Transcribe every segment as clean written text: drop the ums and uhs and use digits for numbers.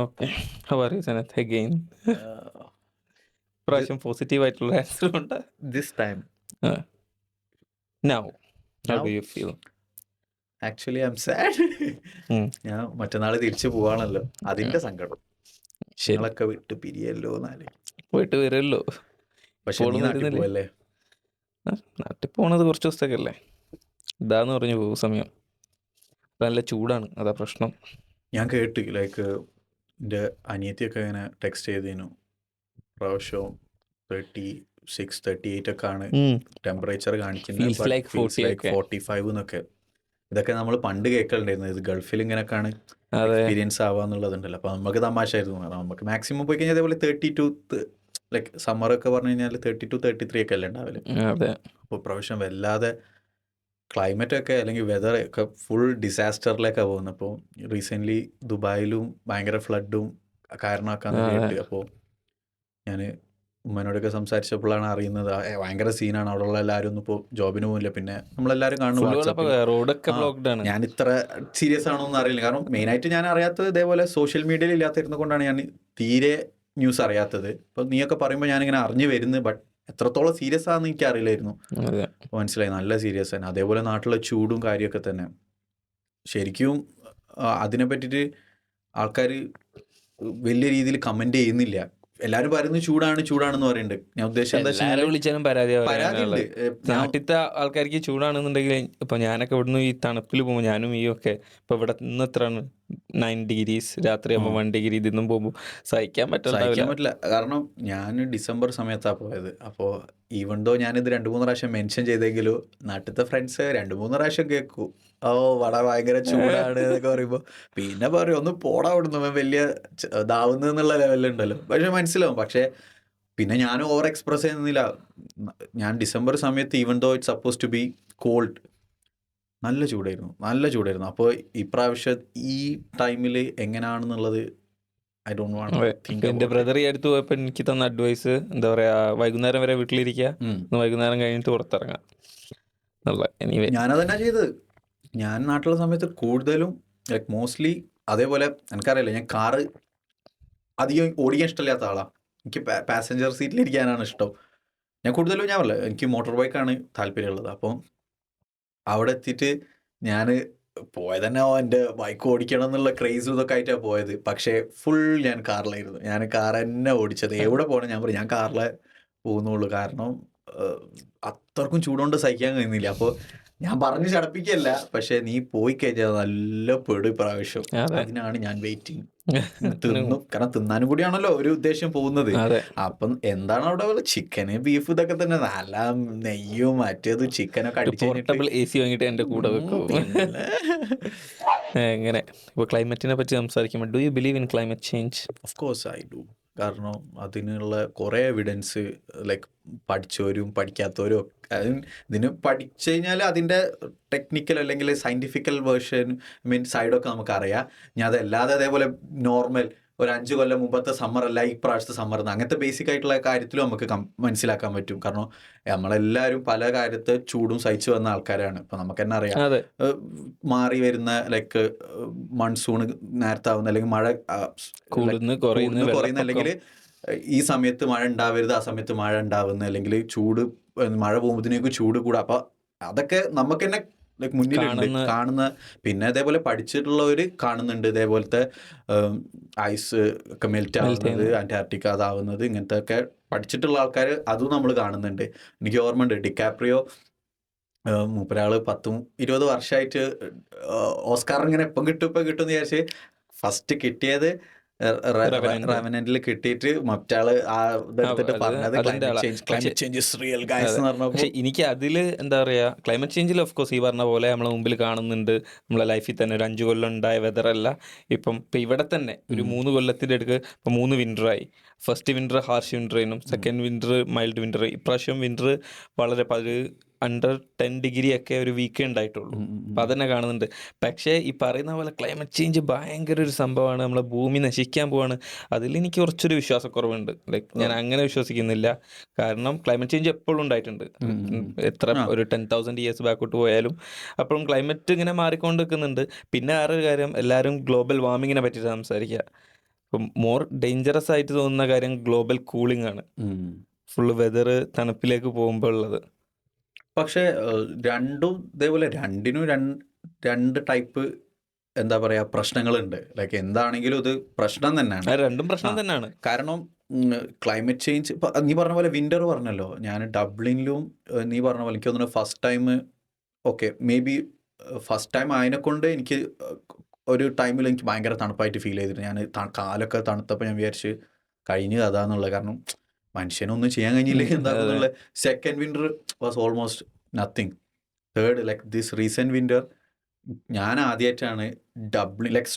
Okay. How are you Sanath again? Uh, ഇപ്രാവശ്യം positive ആയിട്ടുള്ള answer ഉണ്ട്. this time, now how now, do you feel? actually, I'm sad. ഞാൻ മറ്റന്നാൾ തിരിച്ചു പോവാണല്ലോ, അതിന്റെ സങ്കടം. ശരി, നിങ്ങളൊക്കെ വിട്ട് പിരിയല്ലോ എന്നാല്. പോയിട്ട് വരുമല്ലോ. പക്ഷെ നീ ഇപ്പോഴും നാട്ടിൽ വരുന്നില്ലേ? പോവല്ലേ? നാട്ടിൽ പോണത് കുറച്ച് ദിവസത്തേക്ക് അല്ലേ, ഇതാന്ന് പറഞ്ഞു പോകും സമയം. ഇപ്പം നല്ല ചൂടാണ്, അതാ പ്രശ്നം. ഞാൻ കേട്ട് ലൈക്ക് എൻ്റെ അനിയത്തിയൊക്കെ ഇങ്ങനെ ടെക്സ്റ്റ് ചെയ്തേനു, പ്രാവശ്യവും 36-38 ഒക്കെ ആണ് ടെമ്പറേച്ചർ കാണിക്കുന്നത്, Feels like 40 ഒക്കെ. 45 എന്നൊക്കെ. ഇതൊക്കെ നമ്മൾ പണ്ട് കേൾക്കലുണ്ടായിരുന്നു, ഇത് ഗൾഫിൽ ഇങ്ങനെയൊക്കെയാണ് അതെ, എക്സ്പീരിയൻസ് ആവാന്നുള്ളതുണ്ടല്ലോ. അപ്പോൾ നമുക്ക് തമാശയായിരുന്നു. കാരണം നമുക്ക് മാക്സിമം പോയി കഴിഞ്ഞാൽ അതേപോലെ 32, ലൈക്ക് സമ്മറൊക്കെ പറഞ്ഞു കഴിഞ്ഞാൽ 32-33 ഒക്കെ അല്ലേ ഉണ്ടാവില്ല. അതെ. അപ്പോൾ പ്രാവശ്യം വല്ലാതെ ക്ലൈമറ്റൊക്കെ അല്ലെങ്കിൽ വെതർ ഒക്കെ ഫുൾ ഡിസാസ്റ്ററിലേക്കാണ് പോകുന്നത്. അപ്പോൾ റീസെൻ്റ്ലി ദുബായിലും ഭയങ്കര ഫ്ലഡും കാരണമാക്കാന്ന് കേട്ട്. അപ്പോൾ ഞാൻ ഉമ്മനോടൊക്കെ സംസാരിച്ചപ്പോഴാണ് അറിയുന്നത് ഭയങ്കര സീനാണ്, അവിടെയുള്ള എല്ലാവരും ഒന്നും ഇപ്പോൾ ജോബിന് പോകില്ല. പിന്നെ നമ്മളെല്ലാവരും കാണുന്നു വാട്സാപ്പിൽ. റോഡൊക്കെ ബ്ലോക്ക്ഡ് ആണ്. ഞാൻ ഇത്ര സീരിയസ് ആണോ എന്ന് അറിയില്ല, കാരണം മെയിനായിട്ട് ഞാൻ അറിയാത്തത് ഇതേപോലെ സോഷ്യൽ മീഡിയയിൽ ഇല്ലാത്തിരുന്നത് കൊണ്ടാണ് ഞാൻ തീരെ ന്യൂസ് അറിയാത്തത്. അപ്പോൾ നീയൊക്കെ പറയുമ്പോൾ ഞാനിങ്ങനെ അറിഞ്ഞു വരുന്നത്, ബട്ട് എത്രത്തോളം സീരിയസ് ആണെന്ന് എനിക്ക് അറിയില്ലായിരുന്നു. അപ്പോൾ മനസ്സിലായി നല്ല സീരിയസ് ആണ്. അതേപോലെ നാട്ടിലെ ചൂടും കാര്യമൊക്കെ തന്നെ ശരിക്കും അതിനെ പറ്റിയിട്ട് ആൾക്കാർ വലിയ രീതിയിൽ കമൻറ്റ് ചെയ്യുന്നില്ല. എല്ലാവരും പറയുന്നത് ചൂടാണെന്ന് പറയുന്നുണ്ട്. ഞാൻ ഉദ്ദേശിച്ചത് എന്താ വെച്ചാൽ വിളിച്ചാലും പരാതിയുണ്ട്. നാട്ടിലത്തെ ആൾക്കാർക്ക് ചൂടാണെന്നുണ്ടെങ്കിൽ ഇപ്പൊ ഞാനൊക്കെ ഇവിടുന്ന് ഈ തണുപ്പിൽ പോകുമ്പോൾ ഞാനും ഈ ഒക്കെ ഇപ്പൊ ഇവിടെ നിന്ന് എത്രയാണ് 9 ഡിഗ്രീസ്, രാത്രി ആകുമ്പോൾ 1 ഡിഗ്രി, ഇതൊന്നും പോകുമ്പോൾ സഹിക്കാൻ പറ്റില്ല. കാരണം ഞാൻ ഡിസംബർ സമയത്താണ് പോയത്. അപ്പോൾ ഈവൻ ദോ ഞാനിത് 2-3 പ്രാവശ്യം മെൻഷൻ ചെയ്തെങ്കിലും നാട്ടിലത്തെ ഫ്രണ്ട്സ് 2-3 പ്രാവശ്യം കേൾക്കൂ, വളരെ ഭയങ്കര ചൂടാണ് എന്നൊക്കെ പറയുമ്പോൾ പിന്നെ പറയും ഒന്ന് പോടാ അവിടുന്ന്, വലിയ ഇതാവുന്നുള്ള ലെവലുണ്ടല്ലോ. പക്ഷെ മനസ്സിലാവും. പക്ഷേ പിന്നെ ഞാൻ ഓവർ എക്സ്പ്രസ് ചെയ്യുന്നില്ല. ഞാൻ ഡിസംബർ സമയത്ത് even though it suppose to be cold, നല്ല ചൂടായിരുന്നു. അപ്പോൾ ഇപ്രാവശ്യം ഈ ടൈമിൽ എങ്ങനെയാണെന്നുള്ളത് I don't want to think. എന്റെ ബ്രദർ ഈ അടുത്ത് പോയപ്പോൾ എനിക്ക് തന്ന അഡ്വൈസ് എന്താ പറയാ, വൈകുന്നേരം വരെ വീട്ടിലിരിക്കുക, വൈകുന്നേരം കഴിഞ്ഞിട്ട് പുറത്തിറങ്ങാം എന്നുള്ള. ഞാനതന്നെ ചെയ്തത്. ഞാൻ നാട്ടിലുള്ള സമയത്ത് കൂടുതലും ലൈക്ക് മോസ്റ്റ്ലി അതേപോലെ. എനിക്കറിയില്ല, ഞാൻ കാറ് അധികം ഓടിക്കാൻ ഇഷ്ടമില്ലാത്ത ആളാണ്. എനിക്ക് പാസഞ്ചർ സീറ്റിലിരിക്കാനാണ് ഇഷ്ടം. ഞാൻ പറഞ്ഞില്ല, എനിക്ക് മോട്ടോർ ബൈക്കാണ് താല്പര്യമുള്ളത്. അപ്പം അവിടെ എത്തിയിട്ട് ഞാൻ പോയത് തന്നെ എൻ്റെ ബൈക്ക് ഓടിക്കണം എന്നുള്ള ക്രേസും ഇതൊക്കെ ആയിട്ടാണ് പോയത്. പക്ഷേ ഫുൾ ഞാൻ കാറിലായിരുന്നു. ഞാൻ കാർ തന്നെ ഓടിച്ചത്. എവിടെ പോകണം ഞാൻ പറയും ഞാൻ കാറിലെ പോകുന്നുള്ളൂ. കാരണം അത്രക്കും ചൂടുകൊണ്ട് സഹിക്കാൻ കഴിയുന്നില്ല. അപ്പോൾ ഞാൻ പറഞ്ഞ് ചടപ്പിക്കല്ല, പക്ഷെ നീ പോയി കഴിഞ്ഞാൽ നല്ല പെടും പ്രാവശ്യം. അതിനാണ് ഞാൻ വെയിറ്റിംഗ്. തിന്നും, കാരണം തിന്നാനും കൂടിയാണല്ലോ ഒരു ഉദ്ദേശം പോകുന്നത്. അപ്പം എന്താണ് അവിടെ ചിക്കന് ബീഫ് ഇതൊക്കെ തന്നെ, നല്ല നെയ്യും മറ്റേതും ചിക്കനൊക്കെ വാങ്ങിയിട്ട് എന്റെ കൂടെ വെക്കും. എങ്ങനെ ഇപ്പോൾ ക്ലൈമറ്റിനെ പറ്റി സംസാരിക്കുമ്പോൾ do you believe in climate change? Of course I do. കാരണം അതിനുള്ള കുറേ എവിഡൻസ് ലൈക്ക് പഠിച്ചവരും പഠിക്കാത്തവരും ഒക്കെ ഇതിന് പഠിച്ചു കഴിഞ്ഞാൽ അതിൻ്റെ ടെക്നിക്കൽ അല്ലെങ്കിൽ സയൻറ്റിഫിക്കൽ വേർഷൻ സൈഡൊക്കെ നമുക്കറിയാം. ഞാൻ അതല്ലാതെ അതേപോലെ നോർമൽ ഒരു 5 കൊല്ലം മുമ്പത്തെ സമ്മർ അല്ല ഈ പ്രാവശ്യത്തെ സമ്മർ എന്ന് അങ്ങനത്തെ ബേസിക് ആയിട്ടുള്ള കാര്യത്തിലും നമുക്ക് മനസ്സിലാക്കാൻ പറ്റും. കാരണം നമ്മളെല്ലാവരും പല കാര്യത്തെ ചൂടും സഹിച്ചു വന്ന ആൾക്കാരാണ്. ഇപ്പം നമുക്ക് തന്നെ അറിയാം, മാറി വരുന്ന ലൈക്ക് മൺസൂൺ നേരത്തെ ആവുന്ന അല്ലെങ്കിൽ മഴ കുറയുന്ന, അല്ലെങ്കിൽ ഈ സമയത്ത് മഴ ഉണ്ടാവരുത് ആ സമയത്ത് മഴ ഉണ്ടാവുന്ന, അല്ലെങ്കിൽ ചൂട് മഴ പോകുമ്പോഴത്തേക്കും ചൂട് കൂടുക. അപ്പം അതൊക്കെ നമുക്ക് തന്നെ ലൈക്ക് മുന്നിലുണ്ട് കാണുന്ന. പിന്നെ അതേപോലെ പഠിച്ചിട്ടുള്ളവർ കാണുന്നുണ്ട് ഇതേപോലത്തെ ഐസ് ഒക്കെ മെൽറ്റ് ആവുന്നത്, അന്റാർട്ടിക്ക അതാവുന്നത്, ഇങ്ങനത്തെ ഒക്കെ പഠിച്ചിട്ടുള്ള ആൾക്കാർ അതും നമ്മൾ കാണുന്നുണ്ട്. എനിക്ക് ഓർമ്മയുണ്ട് ഡിക്കാപ്രിയോ മൂപ്പരാള് 10-20 വർഷമായിട്ട് ഓസ്കാർ ഇങ്ങനെ ഇപ്പം കിട്ടും എന്ന് വിചാരിച്ച് ഫസ്റ്റ് കിട്ടിയത് റെവനന്റിൽ കിട്ടിയിട്ട് മറ്റാള് പക്ഷെ എനിക്ക് അതില് എന്താ പറയാ, ക്ലൈമറ്റ് ചേഞ്ചിൽ ഓഫ് കോഴ്സ് ഈ പറഞ്ഞ പോലെ നമ്മളെ മുമ്പിൽ കാണുന്നുണ്ട്. നമ്മളെ ലൈഫിൽ തന്നെ ഒരു 5 കൊല്ലം ഉണ്ടായ വെതർ അല്ല. ഇപ്പം ഇവിടെ തന്നെ ഒരു 3 കൊല്ലത്തിന്റെ അടുക്ക് ഇപ്പം 3 വിന്ററായി. ഫസ്റ്റ് വിന്റർ ഹാർഷ് വിന്റർ ആയിരുന്നു, സെക്കൻഡ് വിന്റർ മൈൽഡ് വിന്റർ, ഇപ്രാവശ്യം വിന്റർ വളരെ അണ്ടർ 10 ഡിഗ്രി ഒക്കെ ഒരു വീക്കേ ഉണ്ടായിട്ടുള്ളൂ. അപ്പം അതന്നെ കാണുന്നുണ്ട്. പക്ഷേ ഈ പറയുന്ന പോലെ ക്ലൈമറ്റ് ചേഞ്ച് ഭയങ്കര ഒരു സംഭവമാണ്, നമ്മളെ ഭൂമി നശിക്കാൻ പോവാണ്. അതിലെനിക്ക് കുറച്ചൊരു വിശ്വാസക്കുറവുണ്ട്. ലൈക്ക് ഞാൻ അങ്ങനെ വിശ്വസിക്കുന്നില്ല. കാരണം ക്ലൈമറ്റ് ചേഞ്ച് എപ്പോഴും ഉണ്ടായിട്ടുണ്ട്. എത്ര ഒരു 10,000 ഇയേഴ്സ് ബാക്കോട്ട് പോയാലും അപ്പോഴും ക്ലൈമറ്റ് ഇങ്ങനെ മാറിക്കൊണ്ട് നിൽക്കുന്നുണ്ട്. പിന്നെ വേറൊരു കാര്യം, എല്ലാവരും ഗ്ലോബൽ വാർമിങ്ങിനെ പറ്റിയിട്ട് സംസാരിക്കുക. ഇപ്പം മോർ ഡേഞ്ചറസ് ആയിട്ട് തോന്നുന്ന കാര്യം ഗ്ലോബൽ കൂളിംഗ് ആണ്. ഫുള്ള് വെതർ തണുപ്പിലേക്ക് പോകുമ്പോൾ ഉള്ളത്. പക്ഷേ രണ്ടും ഇതേപോലെ രണ്ടിനും രണ്ട് ടൈപ്പ് എന്താ പറയാ പ്രശ്നങ്ങളുണ്ട്. ലൈക്ക് എന്താണെങ്കിലും ഇത് പ്രശ്നം തന്നെയാണ്. രണ്ടും പ്രശ്നം തന്നെയാണ്. കാരണം ക്ലൈമറ്റ് ചേഞ്ച് ഇപ്പം നീ പറഞ്ഞ പോലെ വിൻ്റർ പറഞ്ഞല്ലോ, ഞാൻ ഡബ്ലിനിലും നീ പറഞ്ഞ പോലെ എനിക്ക് തോന്നുന്നു first time okay maybe first time അതിനെക്കൊണ്ട് എനിക്ക് ഒരു ടൈമിൽ എനിക്ക് ഭയങ്കര തണുപ്പായിട്ട് ഫീൽ ചെയ്തിട്ട് ഞാൻ കാലൊക്കെ തണുത്തപ്പോൾ ഞാൻ വിചാരിച്ച് കഴിഞ്ഞ് അതാന്നുള്ളത്. കാരണം മനുഷ്യനൊന്നും ചെയ്യാൻ കഴിഞ്ഞില്ലെങ്കിൽ എന്താക്കുന്നുള്ള. Second winter was almost nothing. Third like this recent winter ഞാൻ ആദ്യമായിട്ടാണ് ഡബ്ലിൻ ലൈക്ക്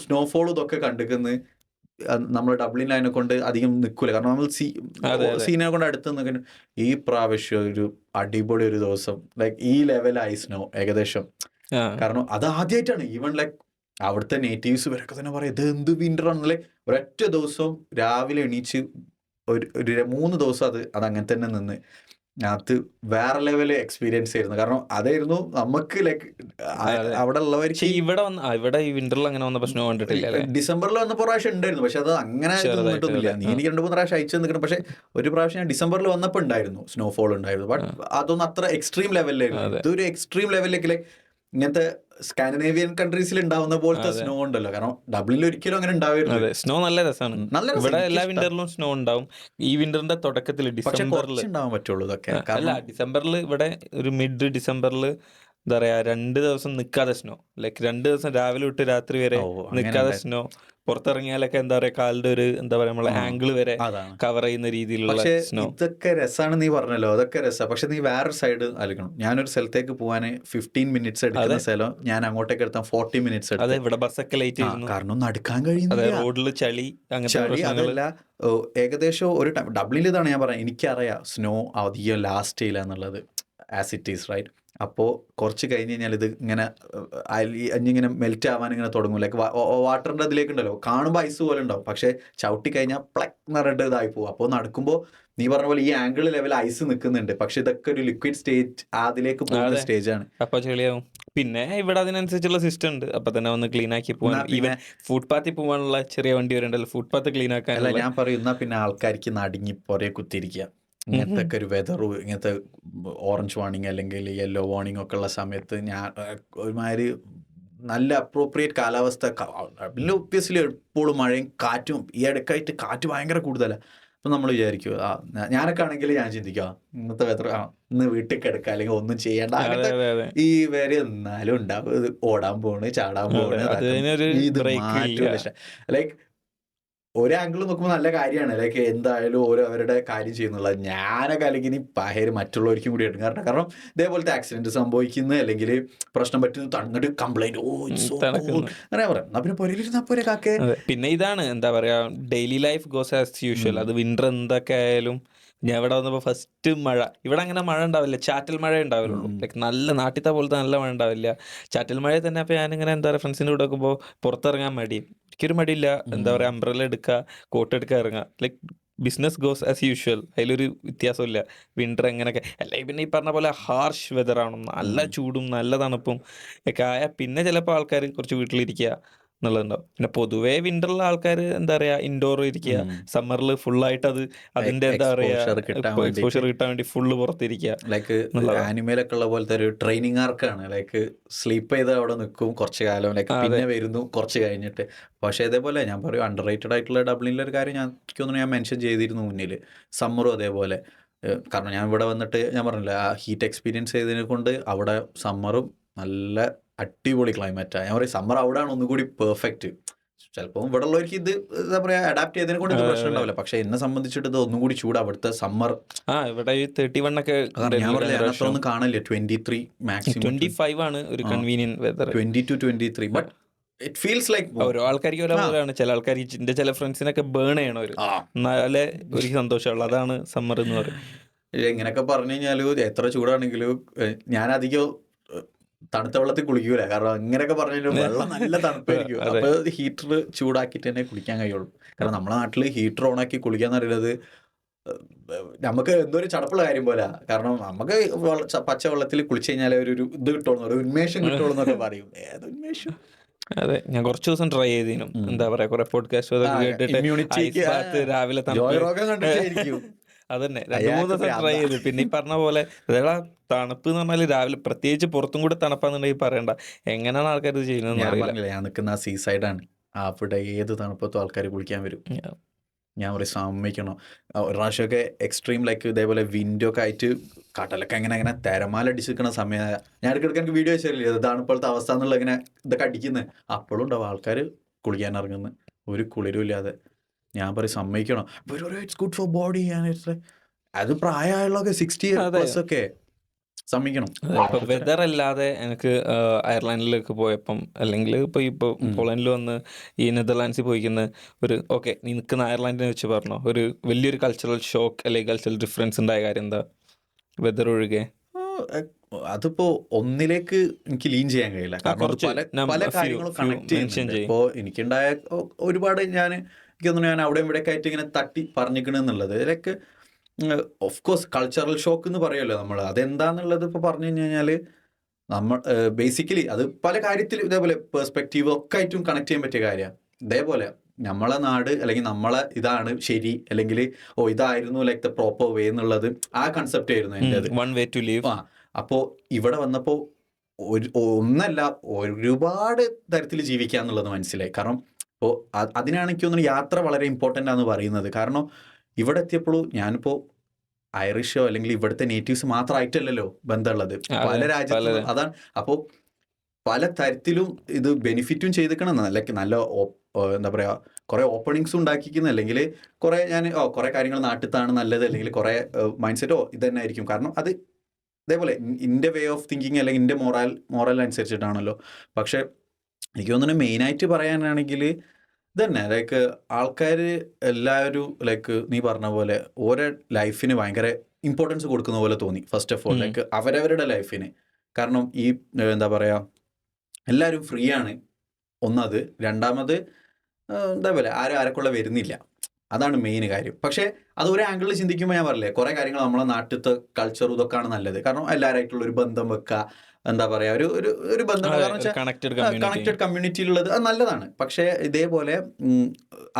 സ്നോഫോൾ ഇതൊക്കെ കണ്ടിരിക്കുന്നത്. നമ്മൾ ഡബ്ലിൻ അതിനെ കൊണ്ട് അധികം നിൽക്കില്ല, കാരണം നമ്മൾ സീനെ കൊണ്ട് അടുത്ത് നിൽക്കുന്നു. ഈ പ്രാവശ്യം ഒരു അടിപൊളി ഒരു ദിവസം ലൈക്ക് ഈ ലെവലായി സ്നോ ഏകദേശം. കാരണം അത് ആദ്യമായിട്ടാണ്. ഈവൻ ലൈക്ക് അവിടുത്തെ നേറ്റീവ്സ് വരൊക്കെ തന്നെ പറയാം ഇത് എന്ത് വിൻ്റർ ആണെന്നല്ലേ. ഒരൊറ്റ ദിവസം രാവിലെ എണീച്ച് ഒരു 3 ദിവസം അത് അങ്ങനെ തന്നെ നിന്ന് അത് വേറെ ലെവൽ എക്സ്പീരിയൻസ് ആയിരുന്നു. കാരണം അതായിരുന്നു നമുക്ക് ലൈക്ക് അവിടെ ഉള്ളവർക്ക്. ഇവിടെ ഈ വിന്ററിൽ അങ്ങനെ വന്ന പ്രശ്നം കണ്ടിട്ടില്ല. ഡിസംബറിൽ വന്ന പ്രാവശ്യം ഉണ്ടായിരുന്നു, പക്ഷെ അത് അങ്ങനെ നിന്നിട്ടൊന്നുമില്ല. നീ എനിക്ക് 2-3 പ്രാവശ്യം അയച്ചു നിൽക്കണം. പക്ഷെ ഒരു പ്രാവശ്യം ഞാൻ ഡിസംബറിൽ വന്നപ്പോൾ ഉണ്ടായിരുന്നു, സ്നോഫോൾ ഉണ്ടായിരുന്നു. ബട്ട് അതൊന്നും അത്ര എക്സ്ട്രീം ലെവലിലായിരുന്നു. ഇതൊരു എക്സ്ട്രീം ലെവലിലേക്ക് ലൈക്ക് ഇങ്ങനത്തെ സ്കാൻഡിനേവിയൻ കൺട്രീസിൽ ഉണ്ടാവുന്ന പോലത്തെ സ്നോ ഉണ്ടല്ലോ. കാരണം ഡബ്ലിനിൽ ഒരിക്കലും അങ്ങനെ ഉണ്ടാവില്ല. സ്നോ നല്ല രസമാണ്. ഇവിടെ എല്ലാ വിന്ററിലും സ്നോ ഉണ്ടാവും. ഈ വിന്ററിന്റെ തുടക്കത്തിൽ ഡിസംബറിൽ ഉണ്ടാവാൻ പറ്റുള്ളൂ ഇതൊക്കെ. അല്ല, ഡിസംബറിൽ ഇവിടെ ഒരു മിഡ് ഡിസംബറിൽ എന്താ പറയാ 2 ദിവസം നിൽക്കാതെ സ്നോ. ലൈക്ക് 2 ദിവസം രാവിലെ തൊട്ട് രാത്രി വരെ നിൽക്കാതെ സ്നോ. പുറത്തിറങ്ങിയാലൊക്കെ എന്താ പറയാ കാലിന്റെ ഒരു എന്താ പറയാ നമ്മളെ ആംഗിൾ വരെ കവർ ചെയ്യുന്ന രീതിയിലുള്ള സ്നോ. ഇതൊക്കെ രസമാണ് നീ പറഞ്ഞല്ലോ, അതൊക്കെ രസമാണ്. പക്ഷെ നീ വേറൊരു സൈഡ് ആലോചിക്കണം. ഞാനൊരു സ്ഥലത്തേക്ക് പോകാൻ 15 മിനിറ്റ്സ് എടുക്കുന്ന സ്ഥലം ഞാൻ അങ്ങോട്ടേക്ക് എടുത്താൽ 40 മിനിറ്റ്സ് എടുത്തു. ഇവിടെ ബസ്സൊക്കെ ലേറ്റ് ആയിരുന്നു, കാരണം ഒന്നും അടുക്കാൻ കഴിയുന്നില്ല. റോഡിൽ ചളി അതല്ല ഏകദേശം ഒരു ടൈം ഡബ്ലിനിൽ ഇതാണ് ഞാൻ പറയാം. എനിക്കറിയാം സ്നോ അധികം ലാസ്റ്റ് ചെയ്യില്ല എന്നുള്ളത്, ആസ് ഇറ്റ് ഈസ് റൈറ്റ്. അപ്പോൾ കുറച്ച് കഴിഞ്ഞ് കഴിഞ്ഞാൽ ഇത് ഇങ്ങനെ അഞ്ഞിങ്ങനെ മെൽറ്റ് ആവാൻ ഇങ്ങനെ തുടങ്ങും. ലൈക്ക് വാട്ടറിൻ്റെ അതിലേക്ക് ഉണ്ടല്ലോ, കാണുമ്പോൾ ഐസ് പോലെ ഉണ്ടാവും, പക്ഷേ ചവിട്ടി കഴിഞ്ഞാൽ പ്ലക്ക് നിറയിട്ട് ഇതായി പോകും. അപ്പോൾ നടക്കുമ്പോൾ നീ പറഞ്ഞ പോലെ ഈ ആംഗിൾ ലെവൽ ഐസ് നിൽക്കുന്നുണ്ട്, പക്ഷെ ഇതൊക്കെ ഒരു ലിക്വിഡ് സ്റ്റേജ് അതിലേക്ക് പോകുന്ന സ്റ്റേജാണ്. അപ്പോൾ ചെളിയാവും. പിന്നെ ഇവിടെ അതിനനുസരിച്ചുള്ള സിസ്റ്റം ഉണ്ട്, അപ്പൊ തന്നെ വന്ന് ക്ലീൻ ആക്കി പോകാൻ. ഈവൻ ഫുട്പാത്തിൽ പോകാനുള്ള ചെറിയ വണ്ടി വരുന്നുണ്ടല്ലോ, ഫുട്പാത്ത് ക്ലീൻ ആക്കാൻ. ഞാൻ പറയുന്ന പിന്നെ ആൾക്കാർക്ക് നടുങ്ങി പുറകെ കുത്തിരിക്കുക. ഇങ്ങനത്തെ ഒക്കെ ഒരു വെതർ, ഇങ്ങനത്തെ ഓറഞ്ച് വാർണിംഗ് അല്ലെങ്കിൽ യെല്ലോ വാർണിംഗ് ഒക്കെ ഉള്ള സമയത്ത് ഞാൻ ഒരുമാതിരി നല്ല അപ്രോപ്രിയേറ്റ് കാലാവസ്ഥ. പിന്നെ ഒബ്വിയസ്ലി എപ്പോഴും മഴയും കാറ്റും, ഈ ഇടയ്ക്കായിട്ട് കാറ്റ് ഭയങ്കര കൂടുതലാണ്. അപ്പം നമ്മൾ വിചാരിക്കും ഞാനൊക്കെ ആണെങ്കിൽ ഞാൻ ചിന്തിക്കുക ഇന്നത്തെ വെതർ ഇന്ന് വീട്ടിൽ കിടക്കുക അല്ലെങ്കിൽ ഒന്നും ചെയ്യേണ്ട. ഈ വരെ എന്നാലും ഉണ്ടാവും ഓടാൻ പോണ് ചാടാൻ പോണ്. ഇത് മാറ്റം ലൈക്ക് ഒരു ആംഗിൾ നോക്കുമ്പോൾ നല്ല കാര്യമാണ്. ലൈക്ക് എന്തായാലും ഓരോ അവരുടെ കാര്യം ചെയ്യുന്നുള്ളത്. ഞാനൊക്കെ അല്ലെങ്കിൽ ഇനി പഹര് മറ്റുള്ളവർക്കും കൂടി എടുക്കും. കാരണം ഇതേപോലത്തെ ആക്സിഡന്റ് സംഭവിക്കുന്നു അല്ലെങ്കിൽ പ്രശ്നം പറ്റുന്നു തന്നിട്ട് കംപ്ലൈന്റ് അങ്ങനെ പറയാം. എന്നാ പിന്നെ പൊരയിലിരുന്നാ പോരെ കാക്കെ. പിന്നെ ഇതാണ് എന്താ പറയാ daily life goes as usual. അത് വിന്റർ എന്തൊക്കെ ആയാലും ഞാൻ ഇവിടെ വന്നപ്പോൾ ഫസ്റ്റ് മഴ, ഇവിടെ അങ്ങനെ മഴ ഉണ്ടാവില്ല, ചാറ്റൽ മഴ ഉണ്ടാവില്ലുള്ളൂ. ലൈക്ക് നല്ല നാട്ടിലത്തെ പോലത്തെ നല്ല മഴ ഉണ്ടാവില്ല, ചാറ്റൽ മഴ തന്നെ. അപ്പോൾ ഞാനിങ്ങനെ എന്താ പറയുക ഫ്രണ്ട്സിൻ്റെ കൂടെ നോക്കുമ്പോൾ പുറത്തിറങ്ങാൻ മടി, എനിക്കൊരു മടിയില്ല. എന്താ പറയുക അംബ്രല്ല എടുക്കുക, കോട്ട് എടുക്കുക, ഇറങ്ങുക. Like business goes as usual, അതിലൊരു വ്യത്യാസമില്ല. വിൻ്റർ എങ്ങനെയൊക്കെ അല്ല, പിന്നെ ഈ പറഞ്ഞ പോലെ ഹാർഷ് വെതറാണ്, നല്ല ചൂടും നല്ല തണുപ്പും ഒക്കെ ആയാൽ പിന്നെ ചിലപ്പോൾ ആൾക്കാർ കുറച്ച് വീട്ടിലിരിക്കുക എന്നുള്ളതുണ്ടാവും. പിന്നെ പൊതുവേ വിന്ററിലെ ആൾക്കാർ എന്താ പറയാ ഇൻഡോർ ഇരിക്കുക, സമ്മറിൽ ഫുള്ളായിട്ട് അതിന്റെ എന്താ പറയാ എക്സ്പോഷർ കിട്ടാൻ വേണ്ടി ഫുള്ള് പുറത്തിരിക്കുക. ലൈക്ക് ആനിമേലൊക്കെ ഉള്ള പോലത്തെ ഒരു ട്രെയിനിങ് ആർക്കാണ്. ലൈക്ക് സ്ലീപ്പ് ചെയ്ത് അവിടെ നിൽക്കും കുറച്ച് കാലം, ലൈക്ക് പിന്നെ വരുന്നു കുറച്ച് കഴിഞ്ഞിട്ട്. പക്ഷേ ഇതേപോലെ ഞാൻ പറയും അണ്ടർ റേറ്റഡ് ആയിട്ടുള്ള ഡബ്ലിനിലെ ഒരു കാര്യം എനിക്ക് തോന്നുന്നു ഞാൻ മെൻഷൻ ചെയ്തിരുന്നു മുന്നിൽ. സമ്മറും അതേപോലെ. കാരണം ഞാൻ ഇവിടെ വന്നിട്ട് ഞാൻ പറഞ്ഞില്ല ആ ഹീറ്റ് എക്സ്പീരിയൻസ് ചെയ്തതിനെ കൊണ്ട് അവിടെ സമ്മറും നല്ല അടിപൊളി ക്ലൈമറ്റാണ്. ഞാൻ പറയും സമ്മർ അവിടെയാണ് ഒന്നുകൂടി പെർഫെക്റ്റ്. ചിലപ്പോൾ ഇവിടെ ഉള്ളവർക്ക് ഇത് എന്താ പറയാ അഡാപ്റ്റ് ചെയ്തതിനെ കൊണ്ട് ഇത് പ്രശ്നം ഉണ്ടാവില്ല. പക്ഷെ എന്നെ സംബന്ധിച്ചിട്ട് ഇത് ഒന്നും കൂടി ചൂട് അവിടുത്തെ സമ്മർ. ഇവിടെ 31 ഒക്കെ ഞാൻ പറഞ്ഞില്ല അതൊന്നും കാണില്ല. 23 മാക്സിമം 25 ആണ് ഒരു convenient weather. 22-23 but it feels like ഓരോ ആൾക്കാർക്ക് ഓരോ പോലെയാണ്. ചില ആൾക്കാർക്ക് എന്റെ ചില ഫ്രണ്ട്സിനൊക്കെ ബേൺ ചെയ്യണം, ഒരു എന്നാലേ ഒരു സന്തോഷമുള്ളൂ. അതാണ് സമ്മർ എന്ന് പറയും. ഇങ്ങനെയൊക്കെ പറഞ്ഞു കഴിഞ്ഞാൽ എത്ര ചൂടാണെങ്കിലും ഞാൻ അധികം തണുത്ത വെള്ളത്തിൽ കുളിക്കൂല. കാരണം ഇങ്ങനെയൊക്കെ പറഞ്ഞു കഴിഞ്ഞാൽ വെള്ളം നല്ല തണുപ്പായിരിക്കും. അതെ. അപ്പോൾ ഹീറ്റർ ചൂടാക്കിയിട്ട് തന്നെ കുളിക്കാൻ കഴിയുള്ളൂ. കാരണം നമ്മുടെ നാട്ടിൽ ഹീറ്റർ ഓണാക്കി കുളിക്കാന്ന് പറയുന്നത് നമുക്ക് എന്തോ ഒരു ചടപ്പുള്ള കാര്യം പോലെ. കാരണം നമുക്ക് പച്ചവെള്ളത്തിൽ കുളിച്ചു കഴിഞ്ഞാൽ ഒരു ഇത് കിട്ടുള്ളൂ, ഒരു ഉന്മേഷം കിട്ടുള്ളൂ എന്നൊക്കെ പറയും. ഏത് ഉന്മേഷം? അതെ, ഞാൻ കുറച്ച് ദിവസം ട്രൈ ചെയ്തിനു. എന്താ പറയാ, കുറെ പോഡ്കാസ്റ്റ് അതൊക്കെ കേട്ടിട്ട് ഇമ്മ്യൂണിറ്റിക്ക് ഐസ് ബാത്ത് രാവിലെ തണുപ്പ് രോഗം കണ്ടിട്ടായിരിക്കും. അതന്നെ 2-3 ദിവസം ട്രൈ ചെയ്തു. പിന്നെ ഈ പറഞ്ഞ പോലെ അതേടാ തണുപ്പ് എന്ന് പറഞ്ഞാൽ രാവിലെ പ്രത്യേകിച്ച് പുറത്തും കൂടെ തണുപ്പാന്നുണ്ടെങ്കിൽ പറയണ്ട. എങ്ങനെയാണ് ആൾക്കാർ ഇത് ചെയ്യുന്നതെന്ന് ഞാൻ അറിയില്ല. പറഞ്ഞില്ല, ഞാൻ നിൽക്കുന്ന ആ സീ സൈഡാണ്. അവിടെ ഏത് തണുപ്പത്തും ആൾക്കാർ കുളിക്കാൻ വരും. ഞാൻ പറയും സമ്മതിക്കണം. ഒരു പ്രാവശ്യമൊക്കെ എക്സ്ട്രീം ലൈക്ക് ഇതേപോലെ വിൻഡൊക്കെ ആയിട്ട് കടലൊക്കെ അങ്ങനെ തിരമാല അടിച്ചിരിക്കുന്ന സമയം ഞാൻ ഇടയ്ക്കിടയ്ക്ക് എനിക്ക് വീഡിയോ വെച്ചില്ലേ, ഇതാണ് ഇപ്പോഴത്തെ അവസ്ഥ എന്നുള്ള ഇങ്ങനെ ഇതൊക്കെ അടിക്കുന്നത്. അപ്പോഴും ഉണ്ടാവും ആൾക്കാർ കുളിക്കാൻ ഇറങ്ങുന്നത് ഒരു കുളിരും ഇല്ലാതെ. ഞാൻ പറയും സമ്മതിക്കണം. It's good for body. അത് പ്രായമായുള്ളതൊക്കെ 60+ ഒക്കെ സമ്മതിക്കണം. ഇപ്പൊ വെതർ അല്ലാതെ എനിക്ക് അയർലാൻഡിലേക്ക് പോയപ്പം, അല്ലെങ്കിൽ ഇപ്പോൾ പോളണ്ടിൽ വന്ന് ഈ നെതർലാൻഡ്സിൽ പോയിക്കുന്ന ഒരു ഓക്കെ നീ നിൽക്കുന്ന അയർലാൻഡിനെ വെച്ച് പറഞ്ഞോ, ഒരു വലിയൊരു കൾച്ചറൽ ഷോക്ക് അല്ലെങ്കിൽ കൾച്ചറൽ ഡിഫറൻസ് ഉണ്ടായ കാര്യം എന്താ വെതർ ഒഴികെ? അതിപ്പോ ഒന്നിലേക്ക് എനിക്ക് ലീൻ ചെയ്യാൻ കഴിയില്ല. കാരണം പല കാര്യങ്ങളും കണക്ട് ചെയ്യുന്നുണ്ട്. ഇപ്പോൾ എനിക്കുണ്ടായ ഒരുപാട് എനിക്ക് തോന്നുന്നു ഞാൻ അവിടെ ഇവിടെയൊക്കെ ആയിട്ട് ഇങ്ങനെ തട്ടി പറഞ്ഞിരിക്കണെന്നുള്ളത് ഇതിലൊക്കെ ഓഫ് കോഴ്സ് കൾച്ചറൽ ഷോക്ക് എന്ന് പറയുമല്ലോ നമ്മൾ. അതെന്താന്നുള്ളത് ഇപ്പോൾ പറഞ്ഞു കഴിഞ്ഞാൽ നമ്മൾ ബേസിക്കലി അത് പല കാര്യത്തിലും ഇതേപോലെ പെർസ്പെക്റ്റീവ് ഒക്കെ ആയിട്ടും കണക്ട് ചെയ്യാൻ പറ്റിയ കാര്യമാണ്. ഇതേപോലെ നമ്മളെ നാട് അല്ലെങ്കിൽ നമ്മളെ ഇതാണ് ശരി, അല്ലെങ്കിൽ ഇതായിരുന്നു ലൈക്ക് ദ പ്രോപ്പർ വേ എന്നുള്ളത് ആ കൺസെപ്റ്റ് ആയിരുന്നു എൻ്റെത്. One way to leave. അപ്പോൾ ഇവിടെ വന്നപ്പോൾ ഒന്നല്ല ഒരുപാട് തരത്തിൽ ജീവിക്കുക എന്നുള്ളത് മനസ്സിലായി. കാരണം ഇപ്പോൾ അതിനാണ് എനിക്ക് തോന്നുന്നു യാത്ര വളരെ ഇമ്പോർട്ടൻ്റ് ആണെന്ന് പറയുന്നത്. കാരണം ഇവിടെ എത്തിയപ്പോഴും ഞാനിപ്പോൾ ഐറിഷോ അല്ലെങ്കിൽ ഇവിടുത്തെ നേറ്റീവ്സ് മാത്രമായിട്ടല്ലല്ലോ ബന്ധമുള്ളത്, പല രാജ്യത്തും. അതാണ്. അപ്പോൾ പല തരത്തിലും ഇത് ബെനിഫിറ്റും ചെയ്തിക്കണം. ലൈക്ക് നല്ല എന്താ പറയുക, കുറേ ഓപ്പണിങ്സും ഉണ്ടാക്കിക്കുന്ന, അല്ലെങ്കിൽ കുറേ കുറേ കാര്യങ്ങൾ നാട്ടിലാണ് നല്ലത്, അല്ലെങ്കിൽ കുറേ മൈൻഡ് സെറ്റോ ഇത് തന്നെ ആയിരിക്കും. കാരണം അത് ഇതേപോലെ എൻ്റെ വേ ഓഫ് തിങ്കിങ് അല്ലെങ്കിൽ എൻ്റെ മോറൽ അനുസരിച്ചിട്ടാണല്ലോ. പക്ഷേ എനിക്ക് തോന്നുന്നു മെയിനായിട്ട് പറയാനാണെങ്കിൽ ഇതന്നെ ലൈക്ക് ആൾക്കാർ എല്ലാവരും ലൈക്ക് നീ പറഞ്ഞ പോലെ ഓരോ ലൈഫിന് ഭയങ്കര ഇമ്പോർട്ടൻസ് കൊടുക്കുന്ന പോലെ തോന്നി. ഫസ്റ്റ് ഓഫ് ഓൾ ലൈക്ക് അവരവരുടെ ലൈഫിന്. കാരണം ഈ എന്താ പറയുക, എല്ലാവരും ഫ്രീ ആണ് ഒന്നത്. രണ്ടാമത് ഇതേപോലെ ആരെക്കുള്ള വരുന്നില്ല, അതാണ് മെയിൻ കാര്യം. പക്ഷേ അത് ഒരു ആംഗിളിൽ ചിന്തിക്കുമ്പോൾ ഞാൻ പറഞ്ഞില്ലേ, കുറേ കാര്യങ്ങൾ നമ്മളെ നാട്ടിലത്തെ കൾച്ചറും ഇതൊക്കെയാണ് നല്ലത്. കാരണം എല്ലാവരായിട്ടുള്ള ഒരു ബന്ധം വെക്കുക, എന്താ പറയുക, ഒരു ബന്ധം, കാരണം വെച്ചാൽ കണക്റ്റഡ് കമ്മ്യൂണിറ്റിയിലുള്ളത് അത് നല്ലതാണ്. പക്ഷേ ഇതേപോലെ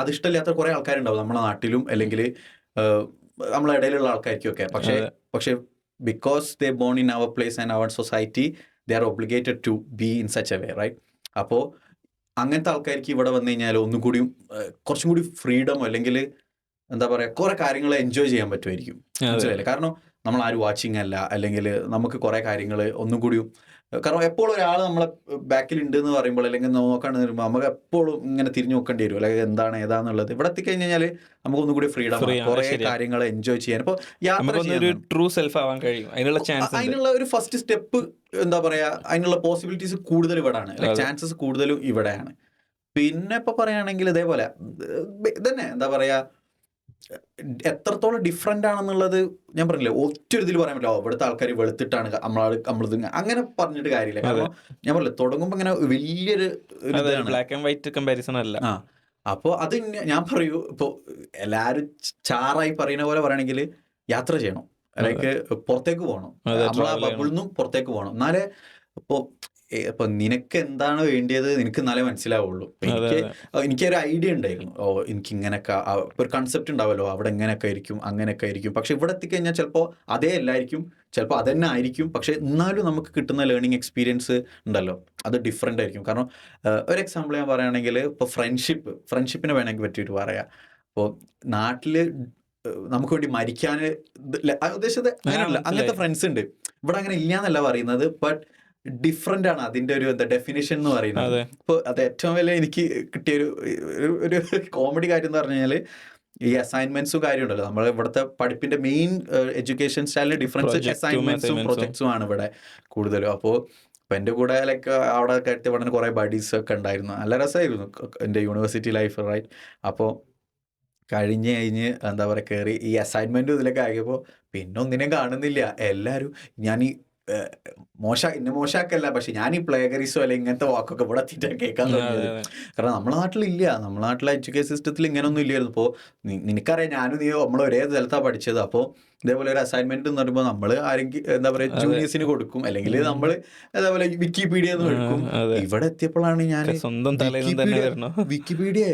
അതിഷ്ടമില്ലാത്ത കുറേ ആൾക്കാരുണ്ടാവും നമ്മളെ നാട്ടിലും, അല്ലെങ്കിൽ നമ്മളെ ഇടയിലുള്ള ആൾക്കാർക്കൊക്കെ. പക്ഷേ because they born in our place and our society, they are obligated to be in such a way, right? അപ്പോൾ അങ്ങനത്തെ ആൾക്കാർക്ക് ഇവിടെ വന്നു കഴിഞ്ഞാൽ ഒന്നും കൂടിയും കുറച്ചും കൂടി ഫ്രീഡം, അല്ലെങ്കിൽ എന്താ പറയുക, കുറേ കാര്യങ്ങൾ എൻജോയ് ചെയ്യാൻ പറ്റുമായിരിക്കും. മനസ്സിലായില്ലേ? കാരണം നമ്മൾ ആരും വാച്ചിങ് അല്ല, അല്ലെങ്കിൽ നമുക്ക് കുറേ കാര്യങ്ങൾ ഒന്നും കൂടിയും, കാരണം എപ്പോഴും ഒരാൾ നമ്മളെ ബാക്കിലുണ്ട് എന്ന് പറയുമ്പോൾ, അല്ലെങ്കിൽ നോക്കാണ്ട് വരുമ്പോൾ നമുക്ക് എപ്പോഴും ഇങ്ങനെ തിരിഞ്ഞു നോക്കേണ്ടി വരും, അല്ലെങ്കിൽ എന്താണ് ഏതാന്നുള്ളത്. ഇവിടെ എത്തിക്കഴിഞ്ഞാൽ നമുക്ക് ഒന്നും കൂടി ഫ്രീഡം, കുറേ കാര്യങ്ങൾ എൻജോയ് ചെയ്യാൻ. ഇപ്പോൾ യാത്ര ചെയ്യാൻ ട്രൂ സെൽഫ് ആവാൻ കഴിയും. അതിനുള്ള ഒരു ഫസ്റ്റ് സ്റ്റെപ്പ് എന്താ പറയുക, അതിനുള്ള പോസിബിലിറ്റീസ് കൂടുതൽ ഇവിടെയാണ്, ചാൻസസ് കൂടുതലും ഇവിടെയാണ്. പിന്നെ ഇപ്പോൾ പറയുകയാണെങ്കിൽ ഇതേപോലെ ഇതന്നെ എന്താ പറയുക, എത്രത്തോളം ഡിഫറെൻ്റ് ആണെന്നുള്ളത് ഞാൻ പറഞ്ഞില്ലേ, ഒറ്റ ഇതിൽ പറയാൻ പറ്റില്ല ഇവിടുത്തെ ആൾക്കാർ വെളുത്തിട്ടാണ് നമ്മളത് അങ്ങനെ പറഞ്ഞിട്ട് കാര്യമില്ല. കാരണം ഞാൻ പറഞ്ഞില്ല, തുടങ്ങുമ്പോൾ ഇങ്ങനെ വലിയൊരു ബ്ലാക്ക് ആൻഡ് വൈറ്റ് കമ്പാരിസൺ അല്ല. അപ്പോൾ അത് ഞാൻ പറയൂ, ഇപ്പോൾ എല്ലാവരും ചാറായി പറയുന്ന പോലെ പറയുകയാണെങ്കിൽ യാത്ര ചെയ്യണം, ലൈക്ക് പുറത്തേക്ക് പോകണം, നമ്മളാ ബബിളിൽ നിന്നും പുറത്തേക്ക് പോകണം. എന്നാലേ ഇപ്പൊ നിനക്ക് എന്താണ് വേണ്ടിയത് നിനക്ക് എന്നാലേ മനസ്സിലാവുള്ളൂ. എനിക്കൊരു ഐഡിയ ഉണ്ടായിരുന്നു, എനിക്ക് ഇങ്ങനെയൊക്കെ ഒരു കൺസെപ്റ്റ് ഉണ്ടാവുമല്ലോ, അവിടെ എങ്ങനെയൊക്കെ ആയിരിക്കും അങ്ങനെയൊക്കെ ആയിരിക്കും. പക്ഷെ ഇവിടെ എത്തിക്കഴിഞ്ഞാൽ ചിലപ്പോൾ അതേ അല്ലായിരിക്കും, ചിലപ്പോൾ അതന്നെ ആയിരിക്കും. പക്ഷെ എന്നാലും നമുക്ക് കിട്ടുന്ന ലേണിംഗ് എക്സ്പീരിയൻസ് ഉണ്ടല്ലോ, അത് ഡിഫറെൻ്റ് ആയിരിക്കും. കാരണം ഒരു എക്സാമ്പിൾ ഞാൻ പറയുകയാണെങ്കിൽ, ഇപ്പോൾ ഫ്രണ്ട്ഷിപ്പിനെ വേണമെങ്കിൽ പറ്റിയിട്ട് പറയാം. ഇപ്പോൾ നാട്ടിൽ നമുക്ക് വേണ്ടി മരിക്കാൻ ഉദ്ദേശിച്ചത് അങ്ങനെയല്ല, അങ്ങനത്തെ ഫ്രണ്ട്സ് ഉണ്ട്. ഇവിടെ അങ്ങനെ ഇല്ലാന്നല്ല പറയുന്നത്, ബട്ട് ഡിഫറെൻ്റ് ആണ് അതിൻ്റെ ഒരു ഡെഫിനിഷൻ എന്ന് പറയുന്നത്. ഇപ്പോൾ അത് ഏറ്റവും വലിയ എനിക്ക് കിട്ടിയൊരു കോമഡി കാര്യം എന്ന് പറഞ്ഞു കഴിഞ്ഞാൽ, ഈ അസൈൻമെന്റ്സും കാര്യമുണ്ടല്ലോ, നമ്മൾ ഇവിടുത്തെ പഠിപ്പിന്റെ മെയിൻ എഡ്യൂക്കേഷൻ സ്റ്റൈലിന് ഡിഫറൻസ് അസൈൻമെന്റ്സും പ്രൊജക്ട്സും ആണ് ഇവിടെ കൂടുതലും. അപ്പോൾ എൻ്റെ കൂടെ ലൈക്ക് അവിടെ കയറ്റി പഠന കുറേ ബഡീസ് ഒക്കെ ഉണ്ടായിരുന്നു, നല്ല രസമായിരുന്നു എൻ്റെ യൂണിവേഴ്സിറ്റി ലൈഫ്, റൈറ്റ്? അപ്പോൾ കഴിഞ്ഞ് എന്താ പറയുക കയറി ഈ അസൈൻമെൻറ്റും ഇതിലൊക്കെ ആക്കിയപ്പോൾ പിന്നെ ഒന്നിനെയും കാണുന്നില്ല. എല്ലാവരും ഞാൻ ഈ ഇന്നെ മോശമാക്കല്ല, പക്ഷെ ഞാൻ ഈ പ്ലേഗറിസോ അല്ലെങ്കിൽ ഇങ്ങനത്തെ വാക്കൊക്കെ ഇവിടെ എത്തിയിട്ടാണ് കേൾക്കാൻ തുടങ്ങിയത്. കാരണം നമ്മളെ നാട്ടിലില്ല, നമ്മളെ നാട്ടിലെ എഡ്യൂക്കേഷൻ സിസ്റ്റത്തിൽ ഇങ്ങനെയൊന്നും ഇല്ലായിരുന്നു. ഇപ്പോൾ നിനക്കറിയാം ഞാനും നീയോ നമ്മൾ ഒരേ സ്ഥലത്താണ് പഠിച്ചത്. അപ്പോൾ ഇതേപോലെ ഒരു അസൈൻമെന്റ് എന്ന് പറയുമ്പോൾ നമ്മൾ ആരെങ്കിലും എന്താ പറയുക ജൂനിയേഴ്സിന് കൊടുക്കും, അല്ലെങ്കിൽ നമ്മൾ അതേപോലെ വിക്കിപീഡിയ എന്ന് എടുക്കും. ഇവിടെ എത്തിയപ്പോഴാണ് ഞാൻ വിക്കിപീഡിയ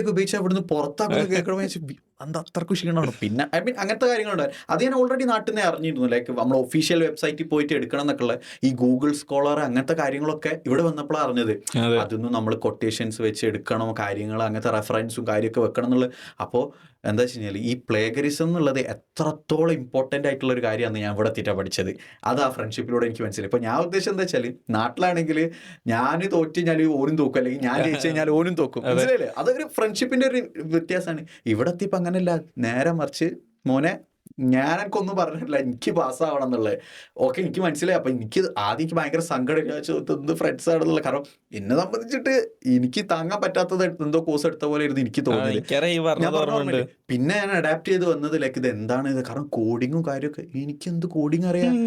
ഒക്കെ ഉപയോഗിച്ച് അവിടുന്ന് പുറത്താക്കുന്നത് കേൾക്കണമെന്ന് വെച്ചാൽ എന്താ അത്രക്കും ക്ഷീണമാണ്. പിന്നെ ഐ മീൻ അങ്ങനത്തെ കാര്യങ്ങളുണ്ടായി. അത് ഞാൻ ഓൾറെഡി നാട്ടിൽ നിന്ന് അറിഞ്ഞിരുന്നു. ലൈക്ക് നമ്മൾ ഒഫീഷ്യൽ വെബ്സൈറ്റിൽ പോയിട്ട് എടുക്കണം എന്നൊക്കെയുള്ള ഈ ഗൂഗിൾ സ്കോളർ അങ്ങനത്തെ കാര്യങ്ങളൊക്കെ ഇവിടെ വന്നപ്പോഴാണ് അറിഞ്ഞത്. അതൊന്നും നമ്മൾ കൊട്ടേഷൻസ് വെച്ച് എടുക്കണം, കാര്യങ്ങൾ അങ്ങനത്തെ റെഫറൻസും കാര്യമൊക്കെ വെക്കണം എന്നുള്ളത്. അപ്പോൾ എന്താ വെച്ച് കഴിഞ്ഞാൽ ഈ പ്ലേഗറിസം എന്നുള്ളത് എത്രത്തോളം ഇമ്പോർട്ടൻ്റ് ആയിട്ടുള്ള ഒരു കാര്യമാണ് ഞാൻ ഇവിടെ എത്തിയിട്ടാണ് പഠിച്ചത്. അത് ആ ഫ്രണ്ട്ഷിപ്പിലൂടെ എനിക്ക് മനസ്സിലായി. ഇപ്പോൾ ഞാൻ ഉദ്ദേശം എന്താ വെച്ചാൽ നാട്ടിലാണെങ്കിൽ ഞാൻ തോറ്റ് കഴിഞ്ഞാൽ ഓനും തോക്കും, അല്ലെങ്കിൽ ഞാൻ ജയിച്ചു കഴിഞ്ഞാൽ ഓനും തോക്കും, മനസ്സിലായില്ലേ? അതൊരു ഫ്രണ്ട്ഷിപ്പിൻ്റെ ഒരു വ്യത്യാസമാണ്. ഇവിടെ എത്തിയപ്പോൾ അങ്ങനെയല്ല, നേരെ മറിച്ച് മോനെ ഞാനൊക്കൊന്നും പറഞ്ഞിട്ടില്ല, എനിക്ക് പാസ്സാവണം എന്നുള്ളത്. ഓക്കെ എനിക്ക് മനസ്സിലായി. അപ്പം എനിക്ക് ആദ്യം എനിക്ക് ഭയങ്കര സങ്കടം, എന്ത് ഫ്രണ്ട്സ് ആണെന്നുള്ള. കാരണം എന്നെ സംബന്ധിച്ചിട്ട് എനിക്ക് താങ്ങാൻ പറ്റാത്തത് എന്തോ കോഴ്സ് എടുത്ത പോലെ ആയിരുന്നു എനിക്ക് തോന്നിയത്. പിന്നെ ഞാൻ അഡാപ്റ്റ് ചെയ്ത് വന്നത് ലൈക്ക് ഇത് എന്താണ് ഇത്, കാരണം കോഡിങ്ങും കാര്യമൊക്കെ എനിക്കെന്ത് കോഡിങ് അറിയാം.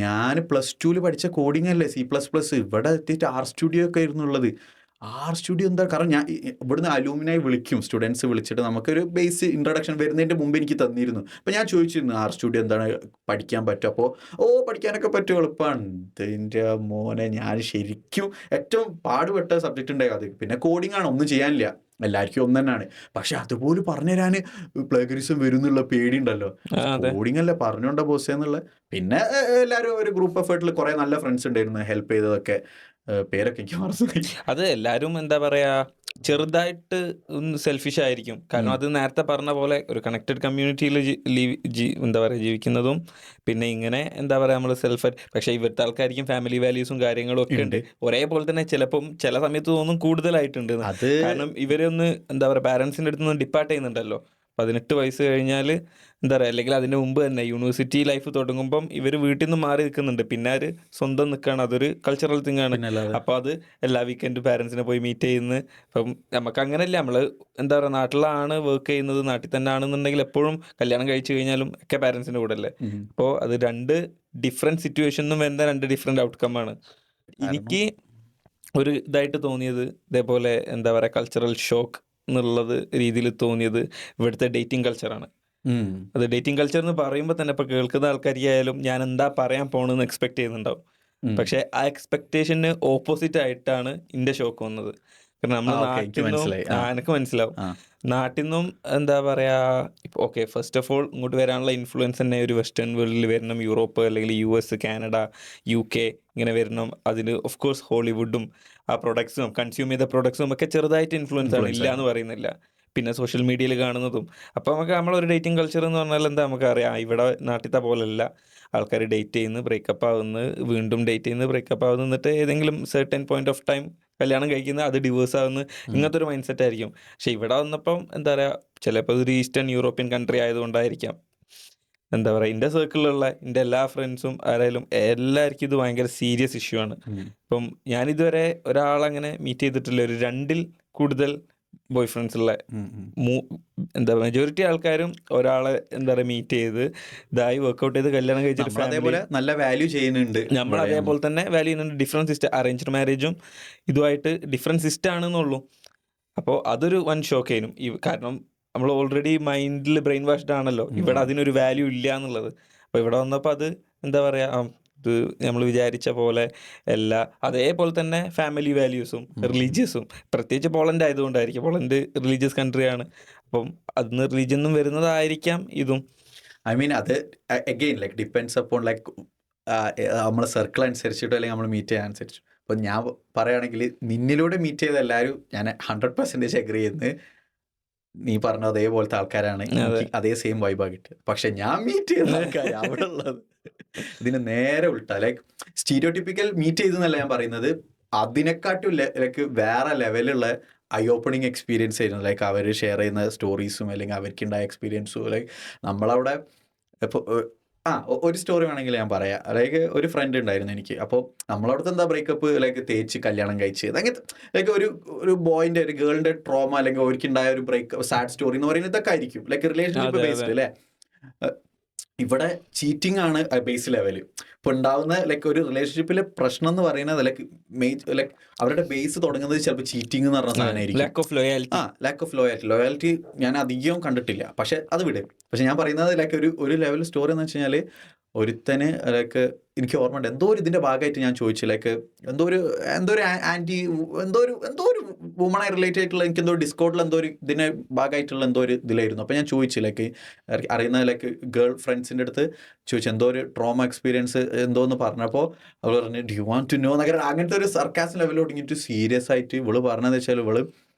ഞാൻ +2 പഠിച്ച കോഡിങ് അല്ലേ C++. ഇവിടെ എത്തിയിട്ട് ആർ സ്റ്റുഡിയോ ഒക്കെ ആയിരുന്നു ഉള്ളത്. ആർ സ്റ്റുഡിയോ എന്താ, കാരണം ഞാൻ ഇവിടുന്ന് അലൂമിനായി വിളിക്കും, സ്റ്റുഡൻസ് വിളിച്ചിട്ട് നമുക്കൊരു ബേസ് ഇൻട്രൊഡക്ഷൻ വരുന്നതിൻ്റെ മുമ്പ് എനിക്ക് തന്നിരുന്നു. അപ്പോൾ ഞാൻ ചോദിച്ചിരുന്നു ആർ സ്റ്റുഡിയോ എന്താണ്, പഠിക്കാൻ പറ്റും? അപ്പോൾ പഠിക്കാനൊക്കെ പറ്റും, എളുപ്പമാണ്. ഇതിൻ്റെ മോനെ ഞാൻ ശരിക്കും ഏറ്റവും പാടുപെട്ട സബ്ജക്റ്റ് ഉണ്ടായി അത്. പിന്നെ കോഡിംഗ് ആണ്, ഒന്നും ചെയ്യാനില്ല, എല്ലാവർക്കും ഒന്ന് തന്നെയാണ്. പക്ഷെ അതുപോലെ പറഞ്ഞുതരാൻ പ്ലേഗറിസം വരുന്നുള്ള പേടിയുണ്ടല്ലോ. കോഡിംഗ് അല്ലേ പറഞ്ഞോണ്ട ബോസ് എന്നുള്ള. പിന്നെ എല്ലാവരും ഒരു ഗ്രൂപ്പ് എഫേർട്ടിൽ കുറേ നല്ല ഫ്രണ്ട്സ് ഉണ്ടായിരുന്നു ഹെൽപ്പ് ചെയ്തതൊക്കെ. പേരൊക്കെ എനിക്ക് മറന്നു. അത് എല്ലാവരും എന്താ പറയാ ചെറുതായിട്ട് ഒന്ന് സെൽഫിഷ് ആയിരിക്കും. കാരണം അത് നേരത്തെ പറഞ്ഞ പോലെ ഒരു കണക്റ്റഡ് കമ്മ്യൂണിറ്റിയിൽ എന്താ പറയുക ജീവിക്കുന്നതും പിന്നെ ഇങ്ങനെ എന്താ പറയുക നമ്മൾ പക്ഷേ ഇവിടുത്തെ ആൾക്കാർക്കും ഫാമിലി വാല്യൂസും കാര്യങ്ങളും ഒക്കെ ഉണ്ട്. ഒരേപോലെ തന്നെ ചിലപ്പം ചില സമയത്ത് തോന്നും കൂടുതലായിട്ടുണ്ട്. കാരണം ഇവരൊന്ന് എന്താ പറയുക പാരൻസിൻ്റെ അടുത്ത് നിന്ന് ഡിപ്പാർട്ട് ചെയ്യുന്നുണ്ടല്ലോ. 18 വയസ്സ് കഴിഞ്ഞാൽ എന്താ പറയുക, അല്ലെങ്കിൽ അതിന് മുമ്പ് തന്നെ യൂണിവേഴ്സിറ്റി ലൈഫ് തുടങ്ങുമ്പം ഇവർ വീട്ടിൽ നിന്ന് മാറി നിൽക്കുന്നുണ്ട്. പിന്നെ അവർ സ്വന്തം നിൽക്കുകയാണ്. അതൊരു കൾച്ചറൽ തിങ് ആണ്. അപ്പോൾ അത് എല്ലാ വീക്കെൻഡ് പാരൻസിനെ പോയി മീറ്റ് ചെയ്യുന്നു. അപ്പം നമുക്ക് അങ്ങനെയല്ല, നമ്മൾ എന്താ പറയുക നാട്ടിലാണ് വർക്ക് ചെയ്യുന്നത്, നാട്ടിൽ തന്നെ ആണെന്നുണ്ടെങ്കിൽ എപ്പോഴും കല്യാണം കഴിച്ചു കഴിഞ്ഞാലും ഒക്കെ പാരൻസിൻ്റെ കൂടെ അല്ലേ. അപ്പോൾ അത് രണ്ട് ഡിഫറെൻറ്റ് സിറ്റുവേഷനും വരുന്ന രണ്ട് ഡിഫറെൻറ്റ് ഔട്ട്കം ആണ്. എനിക്ക് ഒരു ഇതായിട്ട് തോന്നിയത് ഇതേപോലെ എന്താ പറയുക കൾച്ചറൽ ഷോക്ക് എന്നുള്ളത് രീതിയിൽ തോന്നിയത് ഇവിടുത്തെ ഡേറ്റിംഗ് കൾച്ചറാണ്. അത് ഡേറ്റിംഗ് കൾച്ചർ എന്ന് പറയുമ്പോൾ തന്നെ ഇപ്പോൾ കേൾക്കുന്ന ആൾക്കാർക്കായാലും ഞാൻ എന്താ പറയാൻ പോകണമെന്ന് എക്സ്പെക്ട് ചെയ്യുന്നുണ്ടാവും. പക്ഷേ ആ എക്സ്പെക്ടേഷന് ഓപ്പോസിറ്റ് ആയിട്ടാണ് എൻ്റെ ഷോക്ക് വന്നത്. കാരണം നമ്മൾ നാട്ടിൽ നിന്നും എനിക്ക് മനസ്സിലാവും, നാട്ടിൽ നിന്നും എന്താ പറയുക ഓക്കെ ഫസ്റ്റ് ഓഫ് ഓൾ ഇങ്ങോട്ട് വരാനുള്ള ഇൻഫ്ലുവൻസ് തന്നെ ഒരു വെസ്റ്റേൺ വേൾഡിൽ വരണം, യൂറോപ്പ് അല്ലെങ്കിൽ US, കാനഡ, UK ഇങ്ങനെ വരണം. അതിന് ഓഫ് കോഴ്സ് ഹോളിവുഡും ആ പ്രൊഡക്ട്സും കൺസ്യൂം ചെയ്ത പ്രൊഡക്ട്സും ഒക്കെ ചെറുതായിട്ട് ഇൻഫ്ലുവൻസ് ആണ്, ഇല്ല എന്ന് പറയുന്നില്ല. പിന്നെ സോഷ്യൽ മീഡിയയിൽ കാണുന്നതും. അപ്പോൾ നമുക്ക് നമ്മളൊരു ഡേറ്റിംഗ് കൾച്ചർ എന്ന് പറഞ്ഞാൽ എന്താ നമുക്കറിയാം, ഇവിടെ നാട്ടിലത്തെ പോലെയല്ല. ആൾക്കാർ ഡേറ്റ് ചെയ്യുന്നു, ബ്രേക്കപ്പ് ആവുന്നു, വീണ്ടും ഡേറ്റ് ചെയ്യുന്നു, ബ്രേക്കപ്പ് ആവുന്നു, എന്നിട്ട് ഏതെങ്കിലും സെർട്ടൻ പോയിന്റ് ഓഫ് ടൈം കല്യാണം കഴിക്കുന്നത്, അത് ഡിവോഴ്സ് ആവുന്നു. ഇങ്ങനത്തെ ഒരു മൈൻഡ് സെറ്റ് ആയിരിക്കും. പക്ഷെ ഇവിടെ വന്നപ്പം എന്താ പറയുക, ചിലപ്പോൾ ഒരു ഈസ്റ്റേൺ യൂറോപ്യൻ കൺട്രി ആയതുകൊണ്ടായിരിക്കാം എന്താ പറയുക എൻ്റെ സർക്കിളിലുള്ള എൻ്റെ എല്ലാ ഫ്രണ്ട്സും ആരായാലും എല്ലാവർക്കും ഇത് ഭയങ്കര സീരിയസ് ഇഷ്യൂ ആണ്. ഇപ്പം ഞാനിതുവരെ ഒരാളങ്ങനെ മീറ്റ് ചെയ്തിട്ടില്ല, ഒരു 2ൽ കൂടുതൽ ബോയ് ഫ്രണ്ട്സ് ഉള്ള എന്താ പറയുക മെജോറിറ്റി ആൾക്കാരും ഒരാളെ എന്താ പറയുക മീറ്റ് ചെയ്ത് ഇതായി വർക്ക്ഔട്ട് ചെയ്ത് കല്യാണം കഴിച്ചിട്ട് അതേപോലെ നല്ല വാല്യൂ ചെയ്യുന്നുണ്ട്. നമ്മൾ അതേപോലെ തന്നെ വാല്യൂ ചെയ്യുന്നുണ്ട്. ഡിഫറെൻറ്റ് സിസ്റ്റം, അറേഞ്ച്ഡ് മാരേജും ഇതുമായിട്ട് ഡിഫറെൻറ്റ് സിസ്റ്റം ആണെന്നുള്ളൂ. അപ്പോൾ അതൊരു വൺ ഷോക്ക് ആയിരുന്നു. കാരണം നമ്മൾ ഓൾറെഡി മൈൻഡിൽ ബ്രെയിൻ വാഷ്ഡ് ആണല്ലോ, ഇവിടെ അതിനൊരു വാല്യൂ ഇല്ല എന്നുള്ളത്. അപ്പോൾ ഇവിടെ വന്നപ്പോൾ അത് എന്താ പറയുക ഇത് നമ്മൾ വിചാരിച്ച പോലെ എല്ലാ അതേപോലെ തന്നെ ഫാമിലി വാല്യൂസും റിലീജിയസും, പ്രത്യേകിച്ച് പോളണ്ട് ആയതുകൊണ്ടായിരിക്കും, പോളണ്ട് റിലീജിയസ് കൺട്രിയാണ്. അപ്പം അതിന് റിലീജിയനും വരുന്നതായിരിക്കാം ഇതും. ഐ മീൻ അത് again like depends upon like നമ്മളെ സർക്കിൾ അനുസരിച്ചിട്ടോ അല്ലെങ്കിൽ നമ്മൾ മീറ്റ് ചെയ്യാൻ അനുസരിച്ചു. അപ്പോൾ ഞാൻ പറയുകയാണെങ്കിൽ നിന്നിലൂടെ മീറ്റ് ചെയ്ത എല്ലാവരും ഞാൻ 100% അഗ്രി ചെയ്യുന്നത് നീ പറഞ്ഞ അതേപോലത്തെ ആൾക്കാരാണ്, അതേ സെയിം വൈബാണ് കിട്ടിയത്. പക്ഷെ ഞാൻ മീറ്റ് ചെയ്ത ആൾക്കാർ അവിടെ ഉള്ളത് ഇതിന് നേരെ ഉൾട്ടാ. ലൈക്ക് സ്റ്റീരിയോടിപ്പിക്കൽ മീറ്റ് ചെയ്തെന്നല്ല ഞാൻ പറയുന്നത്, അതിനെക്കാട്ടും ലൈക്ക് വേറെ ലെവലുള്ള ഐ ഓപ്പണിങ് എക്സ്പീരിയൻസ് ആയിരുന്നു. ലൈക്ക് അവർ ഷെയർ ചെയ്യുന്ന സ്റ്റോറീസും അല്ലെങ്കിൽ അവർക്കുണ്ടായ എക്സ്പീരിയൻസും. ലൈക്ക് നമ്മളവിടെ ഇപ്പോൾ ഒരു സ്റ്റോറി വേണമെങ്കിൽ ഞാൻ പറയാം. ലൈക്ക് ഒരു ഫ്രണ്ട് ഉണ്ടായിരുന്നു എനിക്ക്. അപ്പോൾ നമ്മളവിടുത്തെ എന്താ ബ്രേക്കപ്പ് ലൈക്ക് തേച്ച് കല്യാണം കഴിച്ച് അങ്ങനത്തെ ലൈക്ക് ഒരു ബോയിന്റെ ഒരു ഗേളിന്റെ ട്രോമ അല്ലെങ്കിൽ അവർക്കുണ്ടായ ഒരു ബ്രേക്ക് സാഡ് സ്റ്റോറി എന്ന് പറയുന്നത് ഇതൊക്കെ ആയിരിക്കും ലൈക്ക് റിലേഷൻഷിപ്പ് ബേസ്ഡ് അല്ലേ. ഇവിടെ ചീറ്റിംഗ് ആണ് ബേസ് ലെവല്. ഇപ്പൊ ഉണ്ടാവുന്ന ലൈക്ക് ഒരു റിലേഷൻഷിപ്പിലെ പ്രശ്നം എന്ന് പറയുന്നത് ലൈക്ക് ലൈക്ക് അവരുടെ ബേസ് തുടങ്ങുന്നത് ചിലപ്പോൾ ചീറ്റിംഗ് എന്ന് പറഞ്ഞ സാധനമായിരിക്കും. ലാക്ക് ഓഫ് ലോയാലിറ്റി ഞാൻ അധികം കണ്ടിട്ടില്ല. പക്ഷെ അത് വിട്. പക്ഷെ ഞാൻ പറയുന്നത് ലൈക്ക് ഒരു ലെവൽ സ്റ്റോറി എന്ന് വെച്ച് കഴിഞ്ഞാൽ ഒരുത്തന് ലൈക്ക് എനിക്ക് ഓർമ്മയുണ്ട് എന്തോ ഒരു ഇതിന്റെ ഭാഗമായിട്ട് ഞാൻ ചോദിച്ചു ലൈക്ക് എന്തോ ഒരു ആന്റി എന്തോ ഒരു വുമണായി റിലേറ്റ് ആയിട്ടുള്ള എനിക്ക് എന്തോ ഡിസ്കോഡിൽ എന്തോ ഒരു ഇതിന്റെ ഭാഗമായിട്ടുള്ള എന്തോ ഒരു ഇതിലായിരുന്നു. അപ്പോൾ ഞാൻ ചോദിച്ചു ലൈക്ക് അറിയുന്ന ലൈക്ക് ഗേൾ ഫ്രണ്ട്സിൻ്റെ അടുത്ത് ചോദിച്ചു എന്തോ ഒരു ട്രോമ എക്സ്പീരിയൻസ് എന്തോന്ന് പറഞ്ഞപ്പോൾ അവൾ പറഞ്ഞു do you want to know എന്നൊക്കെ അങ്ങനത്തെ ഒരു സർക്കാസ് ലെവലിലോട്ട് ഇങ്ങിട്ട് സീരിയസ് ആയിട്ട് ഇവള് പറഞ്ഞതെന്ന് വെച്ചാൽ ഇവള്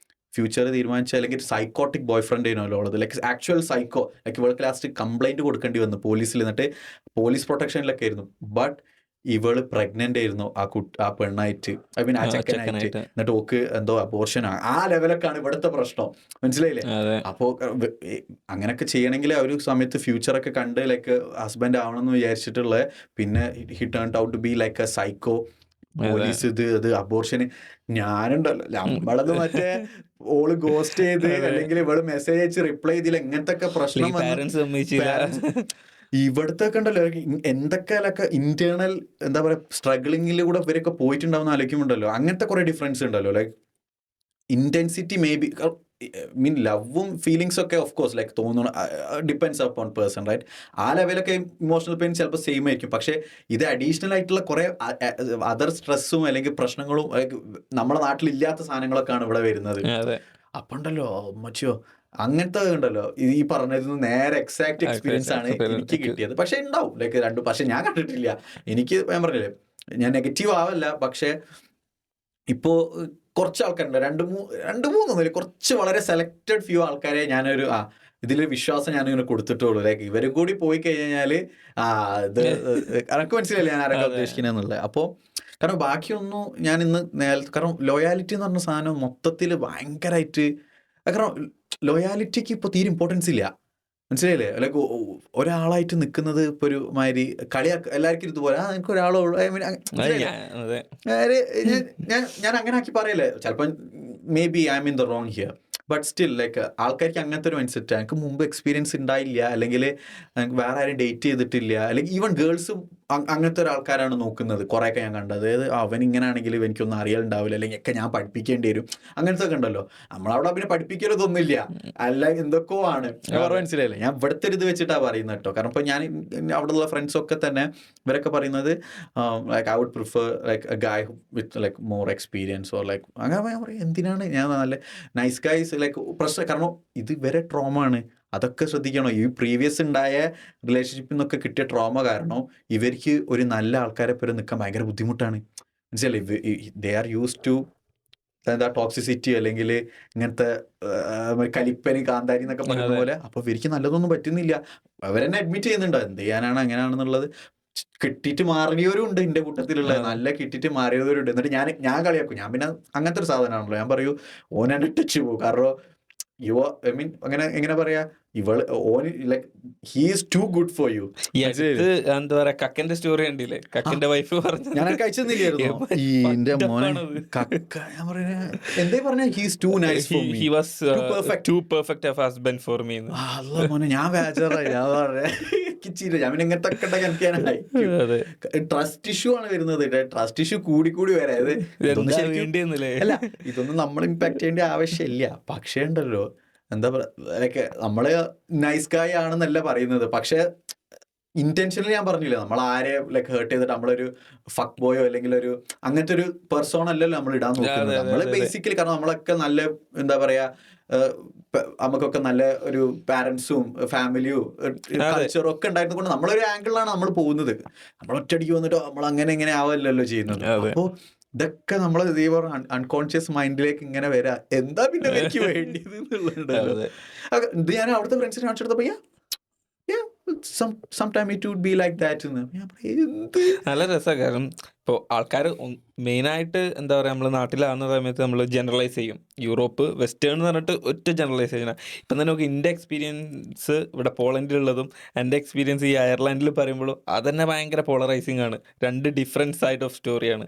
ഫ്യൂച്ചർ തീരുമാനിച്ച അല്ലെങ്കിൽ സൈക്കോട്ടിക് ബോയ് ഫ്രണ്ട് ആണല്ലോ ഉള്ളത് ലൈക്ക് ആക്ച്വൽ സൈക്കോ ലൈക്ക് ഇവൾക്ക് ലാസ്റ്റ് കംപ്ലൈൻറ്റ് കൊടുക്കേണ്ടി വന്നു പോലീസിൽ. എന്നിട്ട് പോലീസ് പ്രൊട്ടക്ഷനിലൊക്കെ ആയിരുന്നു. ബട്ട് ഇവള് പ്രഗ്നന്റ് ആയിരുന്നു ആ പെണ്ണായിട്ട് ഐ മീൻ ആ ചെക്കനായിട്ട്. എന്നിട്ട് ഓക്ക് എന്തോ അബോർഷൻ ആ ലെവലൊക്കെയാണ് ഇവിടുത്തെ പ്രശ്നം. മനസ്സിലായില്ലേ? അപ്പോൾ അങ്ങനെയൊക്കെ ചെയ്യണമെങ്കിൽ ആ ഒരു സമയത്ത് ഫ്യൂച്ചറൊക്കെ കണ്ട് ലൈക്ക് ഹസ്ബൻഡ് ആവണമെന്ന് വിചാരിച്ചിട്ടുള്ള പിന്നെ he turned out to be like a psycho. Police ഇത് അബോർഷന് ഞാനുണ്ടല്ലോ നമ്മളത് മറ്റേ ഓള് ഗോസ്റ്റ് ചെയ്ത് അല്ലെങ്കിൽ ഇവള് മെസ്സേജ് അയച്ച് റിപ്ലൈ ചെയ്തില്ല ഇങ്ങനത്തെ ഒക്കെ പ്രശ്നം ഇവിടുത്തെ ഒക്കെ ഉണ്ടല്ലോ എന്തൊക്കെ ഇന്റേണൽ എന്താ പറയാ സ്ട്രഗിളിങ്ങിലൂടെ ഇവരൊക്കെ പോയിട്ടുണ്ടാവുന്ന ആലോചിക്കുമ്പോണ്ടല്ലോ അങ്ങനത്തെ കുറെ ഡിഫറൻസ് ഉണ്ടല്ലോ. Like intensity maybe mean ലവും ഫീലിങ്സ് ഒക്കെ ഓഫ് കോഴ്സ് ലൈക്ക് തോന്നുന്നു ഡിപ്പെൻഡ്സ് അപ്പോൺ പേഴ്സൺ റൈറ്റ്. ആ ലെവലൊക്കെ ഇമോഷണൽ പെയിൻ ചിലപ്പോൾ സെയിം ആയിരിക്കും. പക്ഷേ ഇത് അഡീഷണൽ ആയിട്ടുള്ള കുറേ അതർ സ്ട്രെസ്സും അല്ലെങ്കിൽ പ്രശ്നങ്ങളും നമ്മുടെ നാട്ടിലില്ലാത്ത സാധനങ്ങളൊക്കെയാണ് ഇവിടെ വരുന്നത്. അപ്പം ഉണ്ടല്ലോ മച്ചോ അങ്ങനത്തെ ഉണ്ടല്ലോ ഈ പറഞ്ഞതിന് നേരെ എക്സാക്ട് എക്സ്പീരിയൻസ് ആണ് എനിക്ക് കിട്ടിയത്. പക്ഷെ ഉണ്ടാവും ലൈക്ക് പക്ഷെ ഞാൻ കണ്ടിട്ടില്ല. എനിക്ക് ഞാൻ പറഞ്ഞില്ലേ ഞാൻ നെഗറ്റീവ് ആവല്ല. പക്ഷെ ഇപ്പോൾ കുറച്ച് ആൾക്കാരുണ്ട് രണ്ട് മൂന്നൊന്നുമില്ല കുറച്ച് വളരെ സെലക്റ്റഡ് ഫ്യൂ ആൾക്കാരെ ഞാനൊരു ഇതിലൊരു വിശ്വാസം ഞാനിങ്ങനെ കൊടുത്തിട്ടുള്ളൂ. ലൈക്ക് ഇവരും കൂടി പോയി കഴിഞ്ഞാൽ ഇത് എനിക്ക് മനസ്സിലായില്ല ഞാൻ ആരൊക്കെ ഉദ്ദേശിക്കുന്നതെന്നുള്ളത്. അപ്പോൾ കാരണം ബാക്കിയൊന്നും ഞാൻ ഇന്ന് കാരണം ലോയാലിറ്റി എന്ന് പറഞ്ഞ സാധനം മൊത്തത്തിൽ ഭയങ്കരമായിട്ട് കാരണം ലോയാലിറ്റിക്ക് ഇപ്പോൾ തീരെ ഇമ്പോർട്ടൻസ് ഇല്ല. മനസ്സിലായില്ലേ? ലൈക്ക് ഒരാളായിട്ട് നിൽക്കുന്നത് ഇപ്പോൾ ഒരു മാതിരി എല്ലാവർക്കും ഇതുപോലെ എനിക്ക് ഒരാളോ ഞാൻ അങ്ങനെ ആക്കി പറയല്ലേ. ചിലപ്പോൾ may be I mean the wrong here. But still like ആൾക്കാർക്ക് അങ്ങനത്തെ ഒരു മൈൻഡ് സെറ്റ്. എനിക്ക് മുമ്പ് എക്സ്പീരിയൻസ് ഉണ്ടായില്ല അല്ലെങ്കിൽ വേറെ ആരും ഡേറ്റ് ചെയ്തിട്ടില്ല അല്ലെങ്കിൽ ഈവൻ ഗേൾസും അങ്ങനത്തെ ഒരാൾക്കാരാണ് നോക്കുന്നത് കുറേയൊക്കെ ഞാൻ കണ്ടത്. അതായത് അവൻ ഇങ്ങനെ ആണെങ്കിൽ എനിക്കൊന്നും അറിയാനുണ്ടാവില്ല അല്ലെങ്കിൽ ഒക്കെ ഞാൻ പഠിപ്പിക്കേണ്ടി വരും അങ്ങനത്തെ ഒക്കെ ഉണ്ടല്ലോ. നമ്മളവിടെ പിന്നെ പഠിപ്പിക്കരുതൊന്നുമില്ല അല്ല എന്തൊക്കെയോ ആണ് മനസ്സിലായില്ലേ. ഞാൻ ഇവിടുത്തെ ഒരു ഇത് വെച്ചിട്ടാണ് പറയുന്നത് കേട്ടോ. കാരണം ഇപ്പോൾ ഞാൻ അവിടെയുള്ള ഫ്രണ്ട്സൊക്കെ തന്നെ ഇവരൊക്കെ പറയുന്നത് like I would prefer like a guy with like more experience or like അങ്ങനെ ഞാൻ പറയും എന്തിനാണ് ഞാൻ നല്ല നൈസ് ഗൈസ് ലൈക്ക് പ്രശ്നം. കാരണം ഇത് ഇവരെ ട്രോമ ആണ്. അതൊക്കെ ശ്രദ്ധിക്കണം. ഈ പ്രീവിയസ് ഉണ്ടായ റിലേഷൻഷിപ്പിൽ നിന്നൊക്കെ കിട്ടിയ ട്രോമ കാരണം ഇവർക്ക് ഒരു നല്ല ആൾക്കാരെ പേര് നിൽക്കാൻ ഭയങ്കര ബുദ്ധിമുട്ടാണ്. മനസ്സിലല്ലേ? ദേ ആർ യൂസ് ടു എന്താ ടോക്സിസിറ്റി അല്ലെങ്കിൽ ഇങ്ങനത്തെ കലിപ്പനി കാന്താരി എന്നൊക്കെ പറയുന്ന പോലെ. അപ്പോൾ ഇവർക്ക് നല്ലതൊന്നും പറ്റുന്നില്ല. അവരെന്നെ അഡ്മിറ്റ് ചെയ്യുന്നുണ്ടോ എന്ത് ചെയ്യാനാണ് അങ്ങനെയാണെന്നുള്ളത്. കിട്ടിയിട്ട് മാറിയവരും ഉണ്ട് എൻ്റെ കൂട്ടത്തിലുള്ള നല്ല കിട്ടിയിട്ട് മാറിയവരും ഉണ്ട്. എന്നിട്ട് ഞാൻ കളിയാക്കും. ഞാൻ പിന്നെ അങ്ങനത്തെ ഒരു സാധനമാണല്ലോ. ഞാൻ പറയൂ ഓനെ ടച്ച് പോകും. കാരണം ഐ മീൻ അങ്ങനെ എങ്ങനെ പറയാ ഇവള് ഓന് like he is too good for you. എന്താ പറയാ കക്കന്റെ സ്റ്റോറി കണ്ടില്ലേ? കക്കന്റെ വൈഫ് പറഞ്ഞു ഞാൻ കഴിച്ചെന്നില്ലായിരുന്നു എന്റെ മോനെ കക്ക. ഞാൻ പറയാ എന്തേ പറഞ്ഞ he is too nice for me. He was too perfect a husband for me. അല്ലാ മോനെ ഞാൻ ബേജാറായി. ഞാൻ പറയാ ഞാൻ പിന്നെ ഇങ്ങനത്തെ ഒക്കെ ഉണ്ടാക്കി ട്രസ്റ്റ് ഇഷ്യൂ ആണ് വരുന്നത്. ട്രസ്റ്റ് ഇഷ്യൂ കൂടി വരാത്. അല്ല ഇതൊന്നും നമ്മൾ ഇമ്പാക്ട് ചെയ്യേണ്ട ആവശ്യമില്ല. പക്ഷേ ഉണ്ടല്ലോ എന്താ പറയുക ലൈക്ക് നമ്മള് നൈസ് ഗായ് ആണെന്നല്ല പറയുന്നത്. പക്ഷെ ഇന്റൻഷനലി ഞാൻ പറഞ്ഞില്ല നമ്മൾ ആരെ ലൈക്ക് ഹേർട്ട് ചെയ്തിട്ട് നമ്മളൊരു ഫക്ക് ബോയോ അല്ലെങ്കിൽ ഒരു അങ്ങനത്തെ ഒരു പേഴ്സൺ അല്ലല്ലോ നമ്മൾ ഇടാൻ നോക്കുന്നത്. നമ്മള് ബേസിക്കലി കാരണം നമ്മളൊക്കെ നല്ല എന്താ പറയാ നമുക്കൊക്കെ നല്ല ഒരു പാരന്റ്സും ഫാമിലിയും കൾച്ചറും ഒക്കെ ഉണ്ടായിരുന്നത് കൊണ്ട് നമ്മളൊരു ആംഗിളിലാണ് നമ്മൾ പോകുന്നത്. നമ്മൾ ഒറ്റയടിക്ക് വന്നിട്ട് നമ്മൾ അങ്ങനെ ആവല്ലോ ചെയ്യുന്നത്. അപ്പോൾ ഇതൊക്കെ നമ്മൾ ഇതേപോലെ അൺകോൺഷ്യസ് മൈൻഡിലേക്ക് ഇങ്ങനെ വരാ എന്താ പിന്നെ എനിക്ക് വേണ്ടിയത് എന്നുള്ളതുണ്ടല്ലോ. ഇത് ഞാൻ അവിടുത്തെ ഫ്രണ്ട്സിനെ കാണിച്ചെടുത്തപ്പോ നല്ല രസമാണ്. കാരണം ഇപ്പോൾ ആൾക്കാർ മെയിനായിട്ട് എന്താ പറയുക, നമ്മൾ നാട്ടിലാവുന്ന സമയത്ത് നമ്മൾ ജനറലൈസ് ചെയ്യും. യൂറോപ്പ് വെസ്റ്റേൺ എന്ന് പറഞ്ഞിട്ട് ഒറ്റ ജനറലൈസേഷനാണ്. ഇപ്പം തന്നെ നമുക്ക് എൻ്റെ എക്സ്പീരിയൻസ് ഇവിടെ പോളണ്ടിലുള്ളതും എൻ്റെ എക്സ്പീരിയൻസ് ഈ അയർലൻഡിൽ പറയുമ്പോഴും അതന്നെ ഭയങ്കര പോളറൈസിങ് ആണ്. രണ്ട് ഡിഫറെൻറ്റ് സൈഡ് ഓഫ് സ്റ്റോറിയാണ്.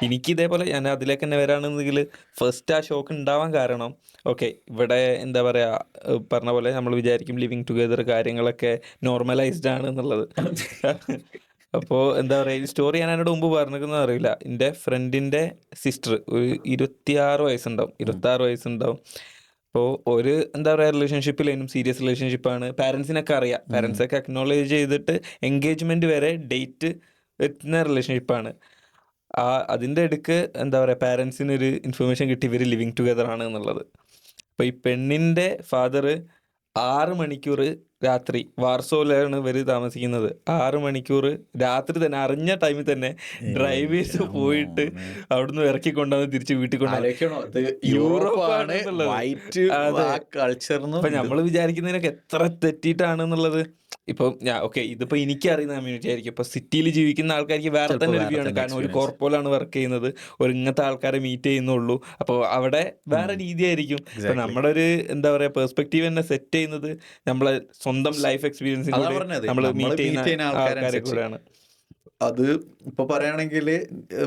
എനിക്ക് ഇതേപോലെ ഞാൻ അതിലേക്ക് തന്നെ വരാണെന്നെങ്കിൽ ഫസ്റ്റ് ആ ഷോക്ക് ഉണ്ടാവാൻ കാരണം, ഓക്കെ ഇവിടെ എന്താ പറയുക, പറഞ്ഞ പോലെ നമ്മൾ വിചാരിക്കും ലിവിങ് ടുഗെദർ കാര്യങ്ങളൊക്കെ നോർമലൈസ്ഡ് ആണ് എന്നുള്ളത്. അപ്പോൾ എന്താ പറയുക, ഈ സ്റ്റോറി ഞാൻ എന്നോട് മുമ്പ് പറഞ്ഞിരിക്കുന്നത് അറിയില്ല. എൻ്റെ ഫ്രണ്ടിൻ്റെ സിസ്റ്റർ ഒരു 26 വയസ്സുണ്ടാവും. അപ്പോൾ ഒരു എന്താ പറയുക റിലേഷൻഷിപ്പിലേനും സീരിയസ് റിലേഷൻഷിപ്പാണ്. പാരൻസിനൊക്കെ അറിയാം, പാരൻസൊക്കെ അക്നോളേജ് ചെയ്തിട്ട് എൻഗേജ്മെൻറ്റ് വരെ ഡേറ്റ് എത്തുന്ന റിലേഷൻഷിപ്പാണ്. അതിൻ്റെ ഇടയ്ക്ക് എന്താ പറയുക, പാരൻസിനൊരു ഇൻഫർമേഷൻ കിട്ടി ഇവർ ലിവിങ് ടുഗെദർ ആണ് എന്നുള്ളത്. അപ്പോൾ ഈ പെണ്ണിൻ്റെ ഫാദർ 6 മണിക്കൂർ രാത്രി വാർസോയിലാണ് ഇവർ താമസിക്കുന്നത്. 6 മണിക്കൂർ രാത്രി തന്നെ അറിഞ്ഞ ടൈമിൽ തന്നെ ഡ്രൈവ് ചെയ്ത് പോയിട്ട് അവിടുന്ന് ഇറക്കി കൊണ്ടുവന്ന് തിരിച്ച് വീട്ടിൽ അപ്പൊ നമ്മൾ വിചാരിക്കുന്നതിനൊക്കെ എത്ര തെറ്റിയിട്ടാണെന്നുള്ളത്. ഇപ്പം ഓക്കെ ഇതിപ്പോൾ എനിക്കറിയുന്ന കമ്മ്യൂണിറ്റി ആയിരിക്കും. ഇപ്പോൾ സിറ്റിയിൽ ജീവിക്കുന്ന ആൾക്കാർക്ക് വേറെ തന്നെ ഒരു വ്യൂ ആണ്. കാരണം ഒരു കോർപ്പോലാണ് വർക്ക് ചെയ്യുന്നത്, ഒരു ഇങ്ങനത്തെ ആൾക്കാരെ മീറ്റ് ചെയ്യുന്നുള്ളൂ. അപ്പോൾ അവിടെ വേറെ രീതിയായിരിക്കും. ഇപ്പം നമ്മുടെ ഒരു എന്താ പറയുക പെർസ്പെക്റ്റീവ് തന്നെ സെറ്റ് ചെയ്യുന്നത് നമ്മളെ സ്വന്തം ലൈഫ് എക്സ്പീരിയൻസിൽ നമ്മൾ മീറ്റ് ചെയ്യുന്ന ആൾക്കാരെ കൂടെയാണ്. അത് ഇപ്പൊ പറയുകയാണെങ്കിൽ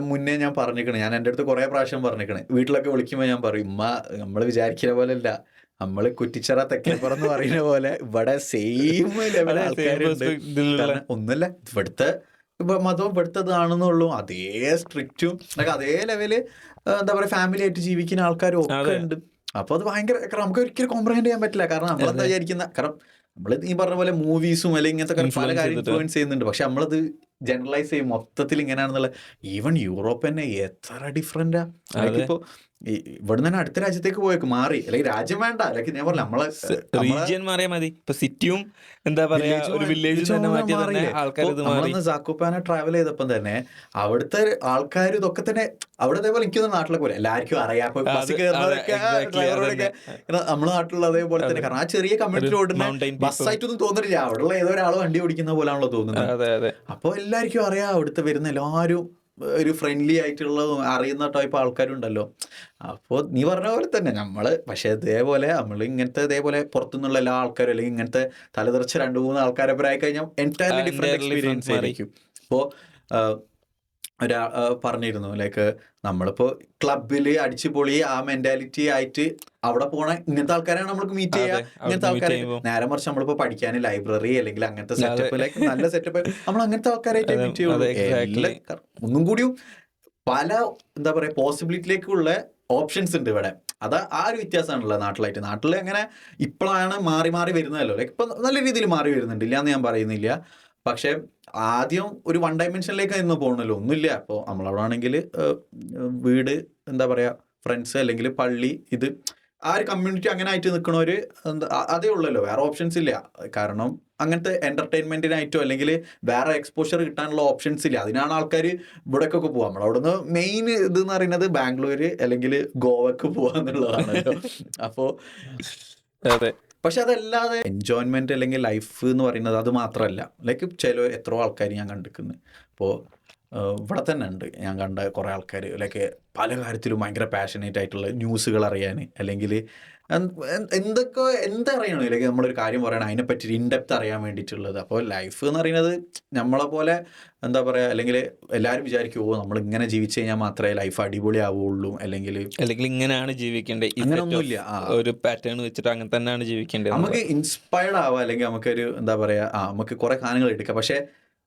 മുന്നേ ഞാൻ പറഞ്ഞിരിക്കണേ, ഞാൻ എൻ്റെ അടുത്ത് കുറെ പ്രാവശ്യം പറഞ്ഞിരിക്കണേ, വീട്ടിലൊക്കെ വിളിക്കുമ്പോൾ ഞാൻ പറയും, ഉമ്മ നമ്മൾ വിചാരിക്കുന്ന പോലെ അല്ല, നമ്മള് കുറ്റിച്ചിറ തെക്കേപ്പുറന്ന് പറയുന്ന പോലെ ഇവിടെ സെയിം ലെവൽ ആൾക്കാരുണ്ട്. ഒന്നുമില്ല, ഇവിടുത്തെ മതവും ഇവിടുത്തതാണെന്നുള്ളൂ, അതേ സ്ട്രിക്റ്റും അതേ ലെവല് എന്താ പറയുക ഫാമിലി ആയിട്ട് ജീവിക്കുന്ന ആൾക്കാരും ഒക്കെ ഉണ്ട്. അപ്പൊ അത് ഭയങ്കര, നമുക്ക് ഒരിക്കലും കോംപ്രഹെൻഡ് ചെയ്യാൻ പറ്റില്ല. കാരണം നമ്മളെന്താ വിചാരിക്കുന്ന, കാരണം നമ്മൾ ഈ പറഞ്ഞ പോലെ മൂവീസും അല്ലെങ്കിൽ ഇങ്ങനത്തെ പല കാര്യം ഇൻഫ്ലുവൻസ് ചെയ്യുന്നുണ്ട്. പക്ഷെ നമ്മളത് ജനറലൈസ് ചെയ്യും മൊത്തത്തിൽ ഇങ്ങനെയാണെന്നുള്ള. ഈവൻ യൂറോപ്പ് തന്നെ എത്ര ഡിഫറെന്റാ. ഇപ്പൊ ഇവിടെ തന്നെ അടുത്ത രാജ്യത്തേക്ക് പോയേക്ക് മാറി, അല്ലെങ്കിൽ രാജ്യം വേണ്ട, അല്ലെങ്കിൽ ഞാൻ പറഞ്ഞ നമ്മളെ റീജിയൻ മാറിയാൽ മതി. ഇപ്പൊ സിറ്റിയും എന്താ പറയാ ഒരു വില്ലേജും തന്നെ മാറ്റിയ ആൾക്കാർ. നമ്മളൊന്ന് സാക്കുപ്പാന ട്രാവൽ ചെയ്തപ്പം തന്നെ അവിടുത്തെ ആൾക്കാർ ഇതൊക്കെ തന്നെ അവിടെ അതേപോലെ എനിക്കൊന്നും നാട്ടിലെ പോലെ എല്ലാവർക്കും അറിയാം. ബസ് കയറുന്നവരൊക്കെ ഡ്രൈവറോടൊക്കെ നമ്മുടെ നാട്ടിലുള്ള അതേപോലെ തന്നെ. കാരണം ആ ചെറിയ കമ്മ്യൂണിറ്റി റോഡിന് ബസ്സായിട്ടൊന്നും തോന്നില്ല, അവിടെയുള്ള ഏതോ ഒരാൾ വണ്ടി ഓടിക്കുന്ന പോലാണല്ലോ തോന്നുന്നത്. അപ്പൊ എല്ലാവർക്കും അറിയാം, അവിടുത്തെ വരുന്ന എല്ലാവരും ഒരു ഫ്രണ്ട്ലി ആയിട്ടുള്ള അറിയുന്ന ടൈപ്പ് ആൾക്കാരുണ്ടല്ലോ. അപ്പോൾ നീ പറഞ്ഞ പോലെ തന്നെ നമ്മള്, പക്ഷെ ഇതേപോലെ നമ്മൾ ഇങ്ങനത്തെ ഇതേപോലെ പുറത്തുനിന്നുള്ള എല്ലാ ആൾക്കാരും അല്ലെങ്കിൽ ഇങ്ങനത്തെ തലതെറിച്ച 2-3 ആൾക്കാരെ ആയി കഴിഞ്ഞാൽ എൻറ്റയർലി ഡിഫറെന്റ് എക്സ്പീരിയൻസ് ആയിരിക്കും. ഇപ്പോൾ പറഞ്ഞിരുന്നു ലൈക്ക് നമ്മളിപ്പോൾ ക്ലബിൽ അടിച്ചുപൊളി ആ മെന്റാലിറ്റി ആയിട്ട് അവിടെ പോണ ഇങ്ങനത്തെ ആൾക്കാരാണ് നമ്മൾക്ക് മീറ്റ് ചെയ്യുക. ഇങ്ങനത്തെ ആൾക്കാരെ നേരെ മറിച്ച് നമ്മളിപ്പോ പഠിക്കാൻ ലൈബ്രറി അല്ലെങ്കിൽ അങ്ങനത്തെ സെറ്റപ്പ്, ലൈക്ക് നല്ല സെറ്റപ്പ്, നമ്മൾ അങ്ങനത്തെ ആൾക്കാരായിട്ട് മീറ്റ് ചെയ്യുള്ളൂ. ഒന്നും കൂടിയും പല എന്താ പറയാ പോസിബിലിറ്റിയിലേക്കുള്ള ഓപ്ഷൻസ് ഉണ്ട് ഇവിടെ. അത് ആ ഒരു വ്യത്യാസമാണല്ലോ നാട്ടിലായിട്ട്. നാട്ടിൽ അങ്ങനെ ഇപ്പോഴാണ് മാറി മാറി വരുന്നതല്ലോ, ലൈക്ക് ഇപ്പൊ നല്ല രീതിയിൽ മാറി വരുന്നുണ്ട്, ഇല്ലാന്ന് ഞാൻ പറയുന്നില്ല. പക്ഷെ ആദ്യം ഒരു 1 ഡയമെൻഷനിലേക്ക് ഇന്ന് പോകണല്ലോ, ഒന്നുമില്ല. അപ്പോൾ നമ്മളവിടെ ആണെങ്കിൽ വീട് എന്താ പറയുക ഫ്രണ്ട്സ് അല്ലെങ്കിൽ പള്ളി, ഇത് ആ ഒരു കമ്മ്യൂണിറ്റി അങ്ങനെ ആയിട്ട് നിൽക്കണവര് അതേ ഉള്ളല്ലോ, വേറെ ഓപ്ഷൻസ് ഇല്ല. കാരണം അങ്ങനത്തെ എന്റർടൈൻമെന്റിനായിട്ടോ അല്ലെങ്കിൽ വേറെ എക്സ്പോഷർ കിട്ടാനുള്ള ഓപ്ഷൻസ് ഇല്ല. അതിനാണ് ആൾക്കാർ ഇവിടേക്കൊക്കെ പോവാം. നമ്മളവിടുന്ന് മെയിൻ ഇത് എന്ന് പറയുന്നത് ബാംഗ്ലൂര് അല്ലെങ്കിൽ ഗോവക്ക് പോവാന്നുള്ളതാണല്ലോ. അപ്പോൾ പക്ഷെ അതല്ലാതെ എൻജോയ്മെന്റ് അല്ലെങ്കിൽ ലൈഫ് എന്ന് പറയുന്നത് അത് മാത്രമല്ല. ലൈക്ക് എത്രയോ ആൾക്കാർ ഞാൻ കണ്ടിരിക്കുന്നത് ഇപ്പോൾ ഇവിടെ തന്നെ ഉണ്ട്, ഞാൻ കണ്ട കുറേ ആൾക്കാർ ലൈക്ക് പല കാര്യത്തിലും ഭയങ്കര പാഷനേറ്റ് ആയിട്ടുള്ള ന്യൂസുകൾ അറിയാൻ അല്ലെങ്കിൽ എന്തറിയണം, അല്ലെങ്കിൽ നമ്മളൊരു കാര്യം പറയണം അതിനെപ്പറ്റി ഇൻഡെപ്ത് അറിയാൻ വേണ്ടിയിട്ടുള്ളത്. അപ്പോൾ ലൈഫ് എന്ന് പറയുന്നത് നമ്മളെ പോലെ എന്താ പറയുക, അല്ലെങ്കിൽ എല്ലാവരും വിചാരിക്കും ഓ നമ്മൾ ഇങ്ങനെ ജീവിച്ചു കഴിഞ്ഞാൽ മാത്രമേ ലൈഫ് അടിപൊളി ആവുള്ളൂ, അല്ലെങ്കിൽ ഇങ്ങനെയാണ് ജീവിക്കേണ്ടത്, അങ്ങനെയൊന്നുമില്ല, ഒരു പാറ്റേൺ വെച്ചിട്ട് അങ്ങനെ തന്നെയാണ് ജീവിക്കേണ്ടത്. നമുക്ക് ഇൻസ്പയർഡ് ആവാം, അല്ലെങ്കിൽ നമുക്കൊരു എന്താ പറയുക നമുക്ക് കുറേ കാര്യങ്ങൾ എടുക്കാം. പക്ഷെ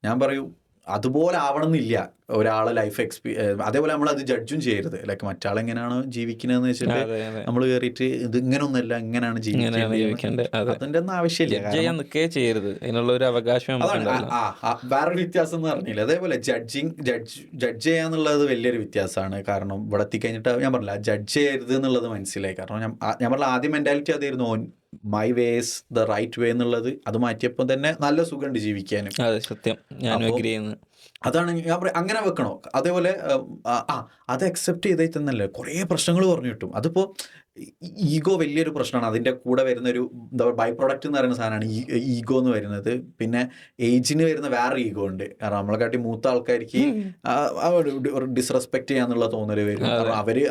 ഞാൻ പറയൂ അതുപോലെ ആവണം എന്നില്ല ഒരാളെ ലൈഫ് അതേപോലെ നമ്മൾ അത് ജഡ്ജും ചെയ്യരുത്. ലൈക്ക് മറ്റാളെങ്ങനെയാണോ ജീവിക്കുന്നതെന്ന് വെച്ചിട്ട് നമ്മൾ കയറിയിട്ട് ഇത് ഇങ്ങനൊന്നല്ല ഇങ്ങനെയാണ് ജീവിക്കേണ്ടത്, അതിന്റെ ഒന്നും ആവശ്യമില്ല, ചെയ്യരുത്. അതിനുള്ള ഒരു അവകാശം വേറൊരു വ്യത്യാസം എന്ന് പറഞ്ഞില്ല. അതേപോലെ ജഡ്ജ് ചെയ്യാന്നുള്ളത് വലിയൊരു വ്യത്യാസമാണ്. കാരണം ഇവിടെ എത്തിക്കഴിഞ്ഞിട്ട് ഞാൻ പറഞ്ഞില്ല ജഡ്ജ് ചെയ്യരുത് എന്നുള്ളത് മനസ്സിലായി. കാരണം ഞാൻ പറഞ്ഞ ആദ്യം മെന്റാലിറ്റി അതായിരുന്നു, my way's the right way എന്നുള്ളത്. അത് മാറ്റിയപ്പോൾ തന്നെ നല്ല സുഖമുണ്ട് ജീവിക്കാനും. സത്യം, ഞാൻ അഗ്രി ചെയ്യുന്നു. അതാണ് ഞാൻ പറയാം, അങ്ങനെ വെക്കണോ. അതേപോലെ അത് അക്സെപ്റ്റ് ചെയ്തേ തന്നല്ലേ കുറേ പ്രശ്നങ്ങൾ പറഞ്ഞു കിട്ടും. അതിപ്പോൾ ഈഗോ വലിയൊരു പ്രശ്നമാണ്. അതിൻ്റെ കൂടെ വരുന്നൊരു എന്താ പറയുക ബൈ പ്രൊഡക്റ്റ് എന്ന് പറയുന്ന സാധനമാണ് ഈഗോ എന്ന് വരുന്നത്. പിന്നെ ഏജിന് വരുന്ന വേറെ ഈഗോ ഉണ്ട്. കാരണം നമ്മളെക്കാട്ടി മൂത്ത ആൾക്കാർക്ക് ഡിസ്റെസ്പെക്ട് ചെയ്യാന്നുള്ള തോന്നൽ വരും. കാരണം അവര്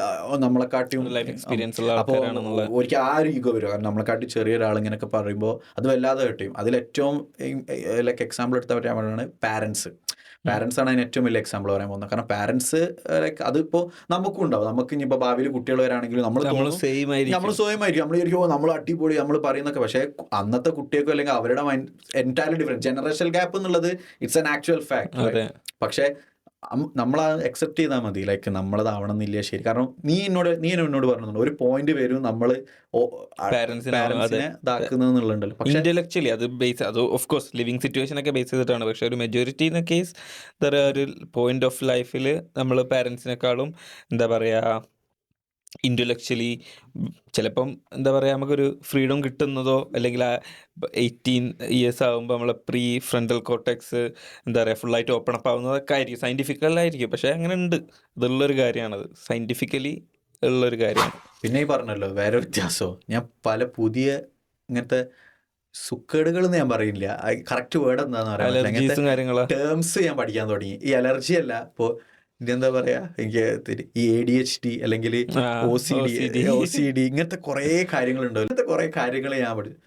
നമ്മളെക്കാട്ടിയും ലൈഫ് എക്സ്പീരിയൻസ് ഉള്ള അപ്പോൾ ആൾക്കാരാണെന്നുള്ള ഒരിക്കൽ ആ ഒരു ഈഗോ വരും. കാരണം നമ്മളെക്കാട്ടി ചെറിയൊരാൾ ഇങ്ങനെയൊക്കെ പറയുമ്പോൾ അത് വല്ലാതെ കിട്ടും. അതിലേറ്റവും ലൈക്ക് എക്സാമ്പിൾ എടുത്താൽ പറ്റാൻ പറയുന്നത് പാരൻസ് ആണ് അതിന് ഏറ്റവും വലിയ എക്സാമ്പിൾ പറയാൻ പോകുന്നത്. കാരണം പാരൻസ് ലൈക്ക് അതിപ്പോൾ നമുക്കും ഉണ്ടാവും. നമുക്ക് ഇനിയിപ്പോൾ ഭാവിയിൽ കുട്ടികൾ വരാണെങ്കിലും നമ്മൾ സെയിം ആയിരിക്കും, നമ്മൾ സ്വയമായിരിക്കും, നമ്മൾ വിചാരിക്കും നമ്മൾ അടിപൊളി നമ്മൾ പറയുന്നൊക്കെ. പക്ഷേ അന്നത്തെ കുട്ടികൾക്കും അല്ലെങ്കിൽ അവരുടെ mind entirely different. Generation gap എന്നുള്ളത് ഇറ്റ്സ് ആൻ ആക്ച്വൽ ഫാക്ട്. പക്ഷേ നമ്മൾ അക്സെപ്റ്റ് ചെയ്താൽ മതി. ലൈക്ക് നമ്മളതാവണം എന്നില്ല ശരി. കാരണം നീ എന്നോട് പറഞ്ഞിട്ടുണ്ട് ഒരു പോയിന്റ് വരും നമ്മൾ പാരൻസിനെ ഇതാക്കുന്നുണ്ടല്ലോ. പക്ഷേ ഇന്റലക്ച്വലി അത് ബേസ്, അത് ഓഫ് കോഴ്സ് ലിവിങ് സിറ്റുവേഷൻ ഒക്കെ ബേസ് ചെയ്തിട്ടാണ്. പക്ഷെ ഒരു മെജോറിറ്റി ഇൻ കേസ് ഒരു പോയിന്റ് ഓഫ് ലൈഫിൽ നമ്മൾ പാരൻസിനെക്കാളും എന്താ പറയുക ഇൻ്റലക്ച്വലി ചിലപ്പം എന്താ പറയുക നമുക്കൊരു ഫ്രീഡം കിട്ടുന്നതോ അല്ലെങ്കിൽ 18 ഇയേഴ്സ് ആകുമ്പോൾ നമ്മളെ പ്രീ ഫ്രണ്ടൽ കോർട്ടെക്സ് എന്താ പറയുക ഫുള്ളായിട്ട് ഓപ്പൺ അപ്പ് ആവുന്നതൊക്കെ ആയിരിക്കും, സയൻറ്റിഫിക്കലായിരിക്കും. പക്ഷേ അങ്ങനെ ഉണ്ട്, ഇതുള്ളൊരു കാര്യമാണത്, സയൻറ്റിഫിക്കലി ഉള്ളൊരു കാര്യമാണ്. പിന്നെ ഈ പറഞ്ഞല്ലോ വേറെ വ്യത്യാസമോ, ഞാൻ പല പുതിയ ഇങ്ങനത്തെ സുക്കേടുകൾ എന്ന് ഞാൻ പറയില്ല, കറക്റ്റ് വേർഡ് എന്താന്ന് പറയാൻ ടേംസ് ഞാൻ പഠിക്കാൻ തുടങ്ങി. ഈ അലർജി അല്ല, ഇപ്പോൾ ഇതെന്താ പറയാ, എനിക്ക് ഈ ADHD അല്ലെങ്കിൽ OCD ഇങ്ങനത്തെ കുറേ കാര്യങ്ങളുണ്ടോ. ഇങ്ങനത്തെ കുറേ കാര്യങ്ങൾ ഞാൻ പഠിച്ചു.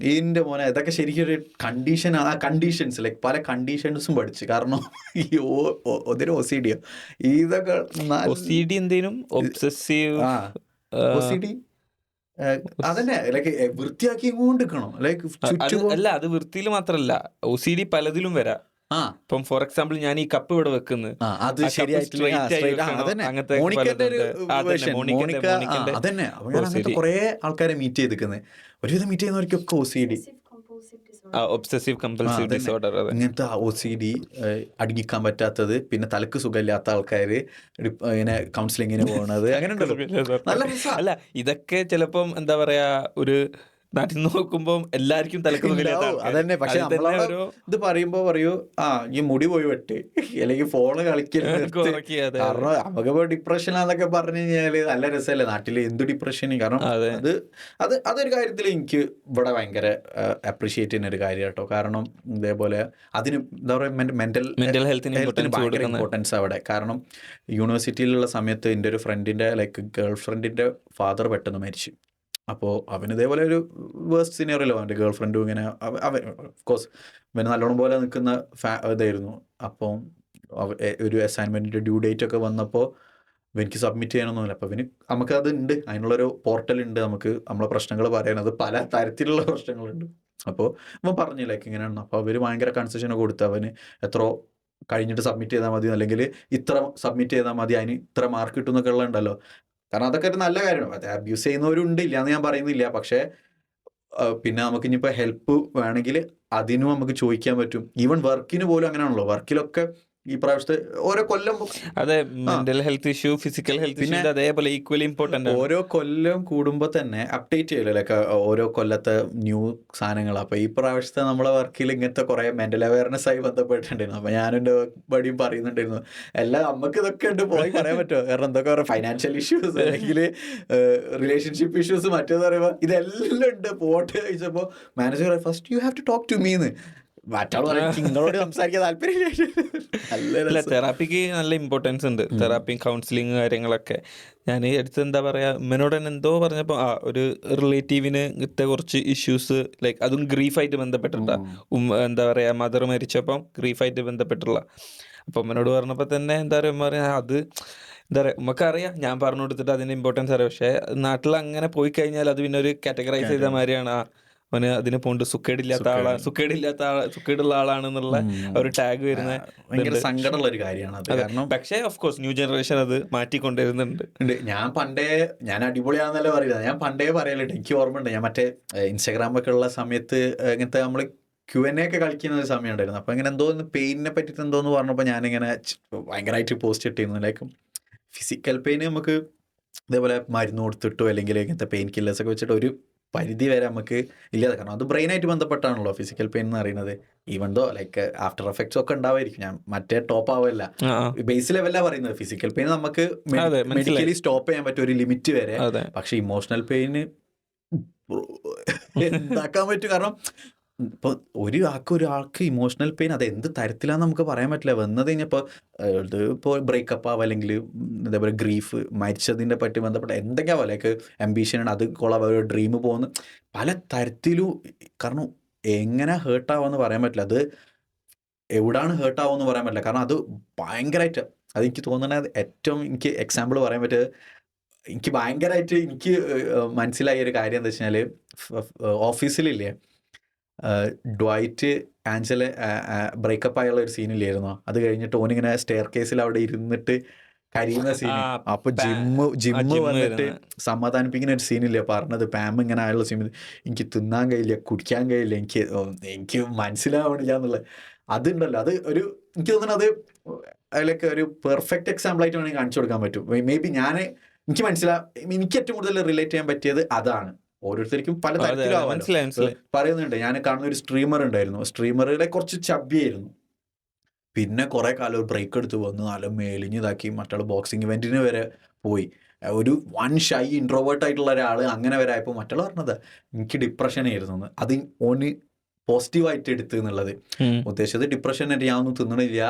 ഇതിൻ്റെ മോനെ ഇതൊക്കെ ശരിക്കും ഒരു കണ്ടീഷൻ, ആ കണ്ടീഷൻസ് ലൈക്ക് പല കണ്ടീഷൻസും പഠിച്ചു. കാരണം ഈ ഒന്നിനും OCD ഇതൊക്കെ എന്തേലും OCD അതന്നെ ലൈക്ക് വൃത്തിയാക്കി കൊണ്ടിരിക്കണം. ലൈക്ക് അല്ല, അത് വൃത്തിയിൽ മാത്രല്ല, OCD പലതിലും വരാം. ഇപ്പം ഫോർ എക്സാമ്പിൾ ഞാൻ ഈ കപ്പ് ഇവിടെ വെക്കുന്നത് അങ്ങനത്തെ കുറെ ആൾക്കാരെ മീറ്റ് ചെയ്തിരിക്കുന്നത്. ഒരുവിധം മീറ്റ് ചെയ്യുന്നവർക്കൊക്കെ OCD, ഒബ്സസീവ് കമ്പൽസീവ് ഡിസോർഡർ, ഇങ്ങനത്തെ OCD, അടുങ്ങിക്കാൻ പറ്റാത്തത്, പിന്നെ തലക്ക് സുഖമില്ലാത്ത ആൾക്കാർ ഇങ്ങനെ കൗൺസിലിങ്ങിന് പോകുന്നത്, അങ്ങനെ ഉണ്ടല്ലോ. അല്ല ഇതൊക്കെ ചിലപ്പം എന്താ പറയാ ഒരു നാട്ടിൽ നോക്കുമ്പോൾ എല്ലാവർക്കും തലക്ക് അതന്നെ. പക്ഷെ ഇത് പറയുമ്പോ പറയൂ ഈ മുടി പോയി വെട്ട് അല്ലെങ്കിൽ ഫോണ് കളിക്കരുത്. കാരണം നമുക്കിപ്പോ ഡിപ്രഷനാന്നൊക്കെ പറഞ്ഞു കഴിഞ്ഞാല് നല്ല രസമല്ലേ നാട്ടില്, എന്ത് ഡിപ്രഷൻ. കാരണം അതൊരു കാര്യത്തിൽ എനിക്ക് ഇവിടെ ഭയങ്കര അപ്രീഷിയേറ്റ് ചെയ്യുന്ന ഒരു കാര്യം കേട്ടോ. കാരണം ഇതേപോലെ അതിന് എന്താ പറയുക മെന്റൽ ഹെൽത്തിന് ഭയങ്കര ഇമ്പോർട്ടൻസ് അവിടെ. കാരണം യൂണിവേഴ്സിറ്റിയിലുള്ള സമയത്ത് എൻ്റെ ഒരു ഫ്രണ്ടിന്റെ ലൈക്ക് ഗേൾ ഫ്രണ്ടിന്റെ ഫാദർ പെട്ടെന്ന് മരിച്ചു. അപ്പോൾ അവന് ഇതേപോലെ ഒരു വേഴ്സ്റ്റ് സിനാറിയോ, അവൻ്റെ ഗേൾ ഫ്രണ്ടും ഇങ്ങനെ ഓഫ്കോഴ്സ് ഇവന് നല്ലോണം പോലെ നിൽക്കുന്ന ഇതായിരുന്നു. അപ്പം ഒരു അസൈൻമെൻറ്റിൻ്റെ ഡ്യൂ ഡേറ്റ് ഒക്കെ വന്നപ്പോൾ എനിക്ക് സബ്മിറ്റ് ചെയ്യാനൊന്നുമില്ല. അപ്പോൾ നമുക്കത് ഉണ്ട്, അതിനുള്ളൊരു പോർട്ടലുണ്ട്, നമുക്ക് നമ്മളെ പ്രശ്നങ്ങൾ പറയാനത് പല തരത്തിലുള്ള പ്രശ്നങ്ങളുണ്ട്. അപ്പോൾ അവൻ പറഞ്ഞു ലൈക്ക് ഇങ്ങനെയാണ്. അപ്പോൾ അവർ ഭയങ്കര കൺസെഷൻ കൊടുത്ത് അവന് എത്രയോ കഴിഞ്ഞിട്ട് സബ്മിറ്റ് ചെയ്താൽ മതി, അല്ലെങ്കിൽ ഇത്ര സബ്മിറ്റ് ചെയ്താൽ മതി, അതിന് ഇത്ര മാർക്ക് കിട്ടും എന്നൊക്കെ ഉള്ളതുണ്ടല്ലോ. കാരണം അതൊക്കെ ഒരു നല്ല കാര്യമാണ്. അത് അബ്യൂസ് ചെയ്യുന്നവരുണ്ട്, ഇല്ല എന്ന് ഞാൻ പറയുന്നില്ല. പക്ഷേ പിന്നെ നമുക്ക് ഇനിയിപ്പോൾ ഹെൽപ്പ് വേണമെങ്കിൽ അതിനും നമുക്ക് ചോദിക്കാൻ പറ്റും. ഈവൻ വർക്കിന് പോലും അങ്ങനെയാണല്ലോ. വർക്കിലൊക്കെ ഈ പ്രാവശ്യത്തെ ഓരോ കൊല്ലം അതെ mental health issue, physical health issue അതേപോലെ ഈക്വലി ഇമ്പോർട്ടന്റ്. ഓരോ കൊല്ലം കൂടുമ്പോൾ തന്നെ അപ്ഡേറ്റ് ചെയ്യല്ലോ ലൈക്ക് ഓരോ കൊല്ലത്തെ ന്യൂ സാധനങ്ങൾ. അപ്പോൾ ഈ പ്രാവശ്യത്തെ നമ്മളെ വർക്കിൽ ഇങ്ങനത്തെ കുറേ മെന്റൽ അവയർനെസ് ആയി ബന്ധപ്പെട്ടിട്ടുണ്ടായിരുന്നു. അപ്പോൾ ഞാനെൻ്റെ ബടിയും പറയുന്നുണ്ടായിരുന്നു, എല്ലാം നമുക്ക് ഇതൊക്കെ ഉണ്ട് പോയി പറയാൻ പറ്റുമോ. കാരണം എന്തൊക്കെ പറയുക ഫൈനാൻഷ്യൽ ഇഷ്യൂസ് അല്ലെങ്കിൽ റിലേഷൻഷിപ്പ് ഇഷ്യൂസ് മറ്റേന്ന് പറയുമ്പോൾ ഇതെല്ലാം ഉണ്ട് പോട്ടെ ചോദിച്ചപ്പോൾ മാനേജർ പറയും first you have to talk to മീന്ന്. നിങ്ങളോട് സംസാരിക്കാൻ താല്പര്യം. തെറാപ്പിക്ക് നല്ല ഇമ്പോർട്ടൻസ് ഉണ്ട്, തെറാപ്പി കൗൺസിലിങ് കാര്യങ്ങളൊക്കെ. ഞാൻ അടുത്ത് എന്താ പറയാ ഉമ്മനോട് തന്നെ എന്തോ പറഞ്ഞപ്പോൾ ഒരു റിലേറ്റീവിന് ഇത്തെ കുറച്ച് ഇഷ്യൂസ് ലൈക്ക് അതും ഗ്രീഫായിട്ട് ബന്ധപ്പെട്ടിട്ടാ. എന്താ പറയാ മദർ മരിച്ചപ്പം ഗ്രീഫായിട്ട് ബന്ധപ്പെട്ടുള്ള. അപ്പം ഉമ്മനോട് പറഞ്ഞപ്പോൾ തന്നെ എന്താ പറയുക അത് എന്താ പറയുക നമുക്കറിയാം, ഞാൻ പറഞ്ഞു കൊടുത്തിട്ട് അതിൻ്റെ ഇമ്പോർട്ടൻസ് അറിയാം. പക്ഷേ നാട്ടിൽ അങ്ങനെ പോയി കഴിഞ്ഞാൽ അത് പിന്നെ ഒരു കാറ്റഗറൈസ് ചെയ്ത മാതിരിയാണ്. അവന് അതിനെ പോണ്ട് സുക്കേടുള്ള ആളാണെന്നുള്ള ഒരു ടാഗ് വരുന്ന സങ്കടമുള്ള ഒരു കാര്യമാണ്. പക്ഷേ ഓഫ് കോഴ്സ് ന്യൂ ജനറേഷൻ അത് മാറ്റിക്കൊണ്ടിരുന്നുണ്ട്. ഞാൻ അടിപൊളിയാണെന്നല്ല പറയുന്നത്, ഞാൻ പണ്ടേ പറയലുണ്ട്. എനിക്ക് ഓർമ്മയുണ്ട്, ഞാൻ മറ്റേ ഇൻസ്റ്റാഗ്രാമൊക്കെ ഉള്ള സമയത്ത് ഇങ്ങനത്തെ നമ്മൾ Q&A ഒക്കെ കളിക്കുന്ന ഒരു സമയം ഉണ്ടായിരുന്നു. അപ്പോൾ ഇങ്ങനെ എന്തോന്ന് പെയിനെ പറ്റിയിട്ട് എന്തോന്ന് പറഞ്ഞപ്പോൾ ഞാനിങ്ങനെ ഭയങ്കരമായിട്ട് പോസ്റ്റ് ഇട്ടിരുന്നു. ലൈക്ക് ഫിസിക്കൽ പെയിന് നമുക്ക് ഇതേപോലെ മരുന്ന് കൊടുത്തിട്ടോ അല്ലെങ്കിൽ ഇങ്ങനത്തെ പെയിൻ കില്ലേഴ്സൊക്കെ വെച്ചിട്ട് ഒരു പരിധി വരെ നമുക്ക് ഇല്ലാതെ, കാരണം അത് ബ്രെയിനായിട്ട് ബന്ധപ്പെട്ടാണല്ലോ ഫിസിക്കൽ പെയിൻ എന്ന് പറയുന്നത്. Even though like after effects ഒക്കെ ഉണ്ടാവായിരിക്കും, ഞാൻ മറ്റേ ടോപ്പ് ആവല്ല, ബേസ് ലെവലാണ് പറയുന്നത്. ഫിസിക്കൽ പെയിൻ നമുക്ക് മെഡിക്കലി സ്റ്റോപ്പ് ചെയ്യാൻ പറ്റും ഒരു ലിമിറ്റ് വരെ, പക്ഷെ ഇമോഷണൽ പെയിന് എന്താക്കാൻ പറ്റും? കാരണം ഇപ്പോൾ ഒരാൾക്ക് ഇമോഷണൽ പെയിൻ അത് എന്ത് തരത്തിലാന്ന് നമുക്ക് പറയാൻ പറ്റില്ല. വന്നത് കഴിഞ്ഞപ്പോൾ ഇത് ഇപ്പോൾ ബ്രേക്കപ്പ് ആവുക, അല്ലെങ്കിൽ ഇതേപോലെ ഗ്രീഫ്, മരിച്ചതിൻ്റെ പറ്റി ബന്ധപ്പെട്ട എന്തൊക്കെയാ പോലെ ലൈക്ക് അംബീഷനാണ്, അത് കൊള്ളാം, ഒരു ഡ്രീം പോകുന്നു പല തരത്തിലും. കാരണം എങ്ങനെ ഹേർട്ടാവാന്ന് പറയാൻ പറ്റില്ല, അത് എവിടാണ് ഹേർട്ടാവുമെന്ന് പറയാൻ പറ്റില്ല. കാരണം അത് ഭയങ്കരമായിട്ട്, അതെനിക്ക് തോന്നുന്നത് ഏറ്റവും എനിക്ക് എക്സാമ്പിൾ പറയാൻ പറ്റിയത്, എനിക്ക് ഭയങ്കരമായിട്ട് എനിക്ക് മനസ്സിലായ ഒരു കാര്യം എന്താ വെച്ചാൽ, ഓഫീസിലില്ലേ ഡ്വൈറ്റ് ആഞ്ചല ബ്രേക്കപ്പ് ആയുള്ള ഒരു സീനില്ലായിരുന്നോ? അത് കഴിഞ്ഞിട്ട് ഓനിങ്ങനെ സ്റ്റെയർ കേസിൽ അവിടെ ഇരുന്നിട്ട് കരിയുന്ന സീൻ. അപ്പൊ ജിമ്മ് വന്നിട്ട് സമാധാനിപ്പിക്കുന്ന ഒരു സീനില്ലേ പറഞ്ഞത്, പാം ഇങ്ങനെ ആയുള്ള സീൻ, എനിക്ക് തിന്നാൻ കഴിയില്ല, കുടിക്കാൻ കഴിയില്ല, എനിക്ക് മനസ്സിലാവണില്ല എന്നുള്ളത്. അതുണ്ടല്ലോ, അത് ഒരു എനിക്ക് തോന്നുന്നു അത് അതിലൊക്കെ ഒരു പെർഫെക്റ്റ് എക്സാമ്പിൾ ആയിട്ട് വേണമെങ്കിൽ കാണിച്ചു കൊടുക്കാൻ പറ്റും. മേ ബി എനിക്ക് എനിക്ക് ഏറ്റവും കൂടുതൽ റിലേറ്റ് ചെയ്യാൻ പറ്റിയത് അതാണ്. ഓരോരുത്തർക്കും പല തരത്തിലാവാലോ. പറയുന്നുണ്ട്, ഞാൻ കാണുന്ന ഒരു സ്ട്രീമർ ഉണ്ടായിരുന്നു, സ്ട്രീമറിലെ കുറച്ച് ചബ്ബിയായിരുന്നു, പിന്നെ കുറെ കാലം ഒരു ബ്രേക്ക് എടുത്ത് വന്ന് നല്ല മേലിഞ്ഞിതാക്കി മറ്റുള്ള ബോക്സിങ് ഇവന്റിന് വരെ പോയി. ഒരു വൺ ഷൈ ഇൻട്രോവേർട്ട് ആയിട്ടുള്ള ഒരാൾ അങ്ങനെ വരെ ആയപ്പോൾ മറ്റുള്ള പറഞ്ഞത് എനിക്ക് ഡിപ്രഷൻ ആയിരുന്നു. അത് ഓന് പോസിറ്റീവായിട്ട് എടുത്ത് എന്നുള്ളത് ഉദ്ദേശിച്ചത്. ഡിപ്രഷൻ ആയിട്ട് ഞാൻ ഒന്നും തിന്നണില്ല,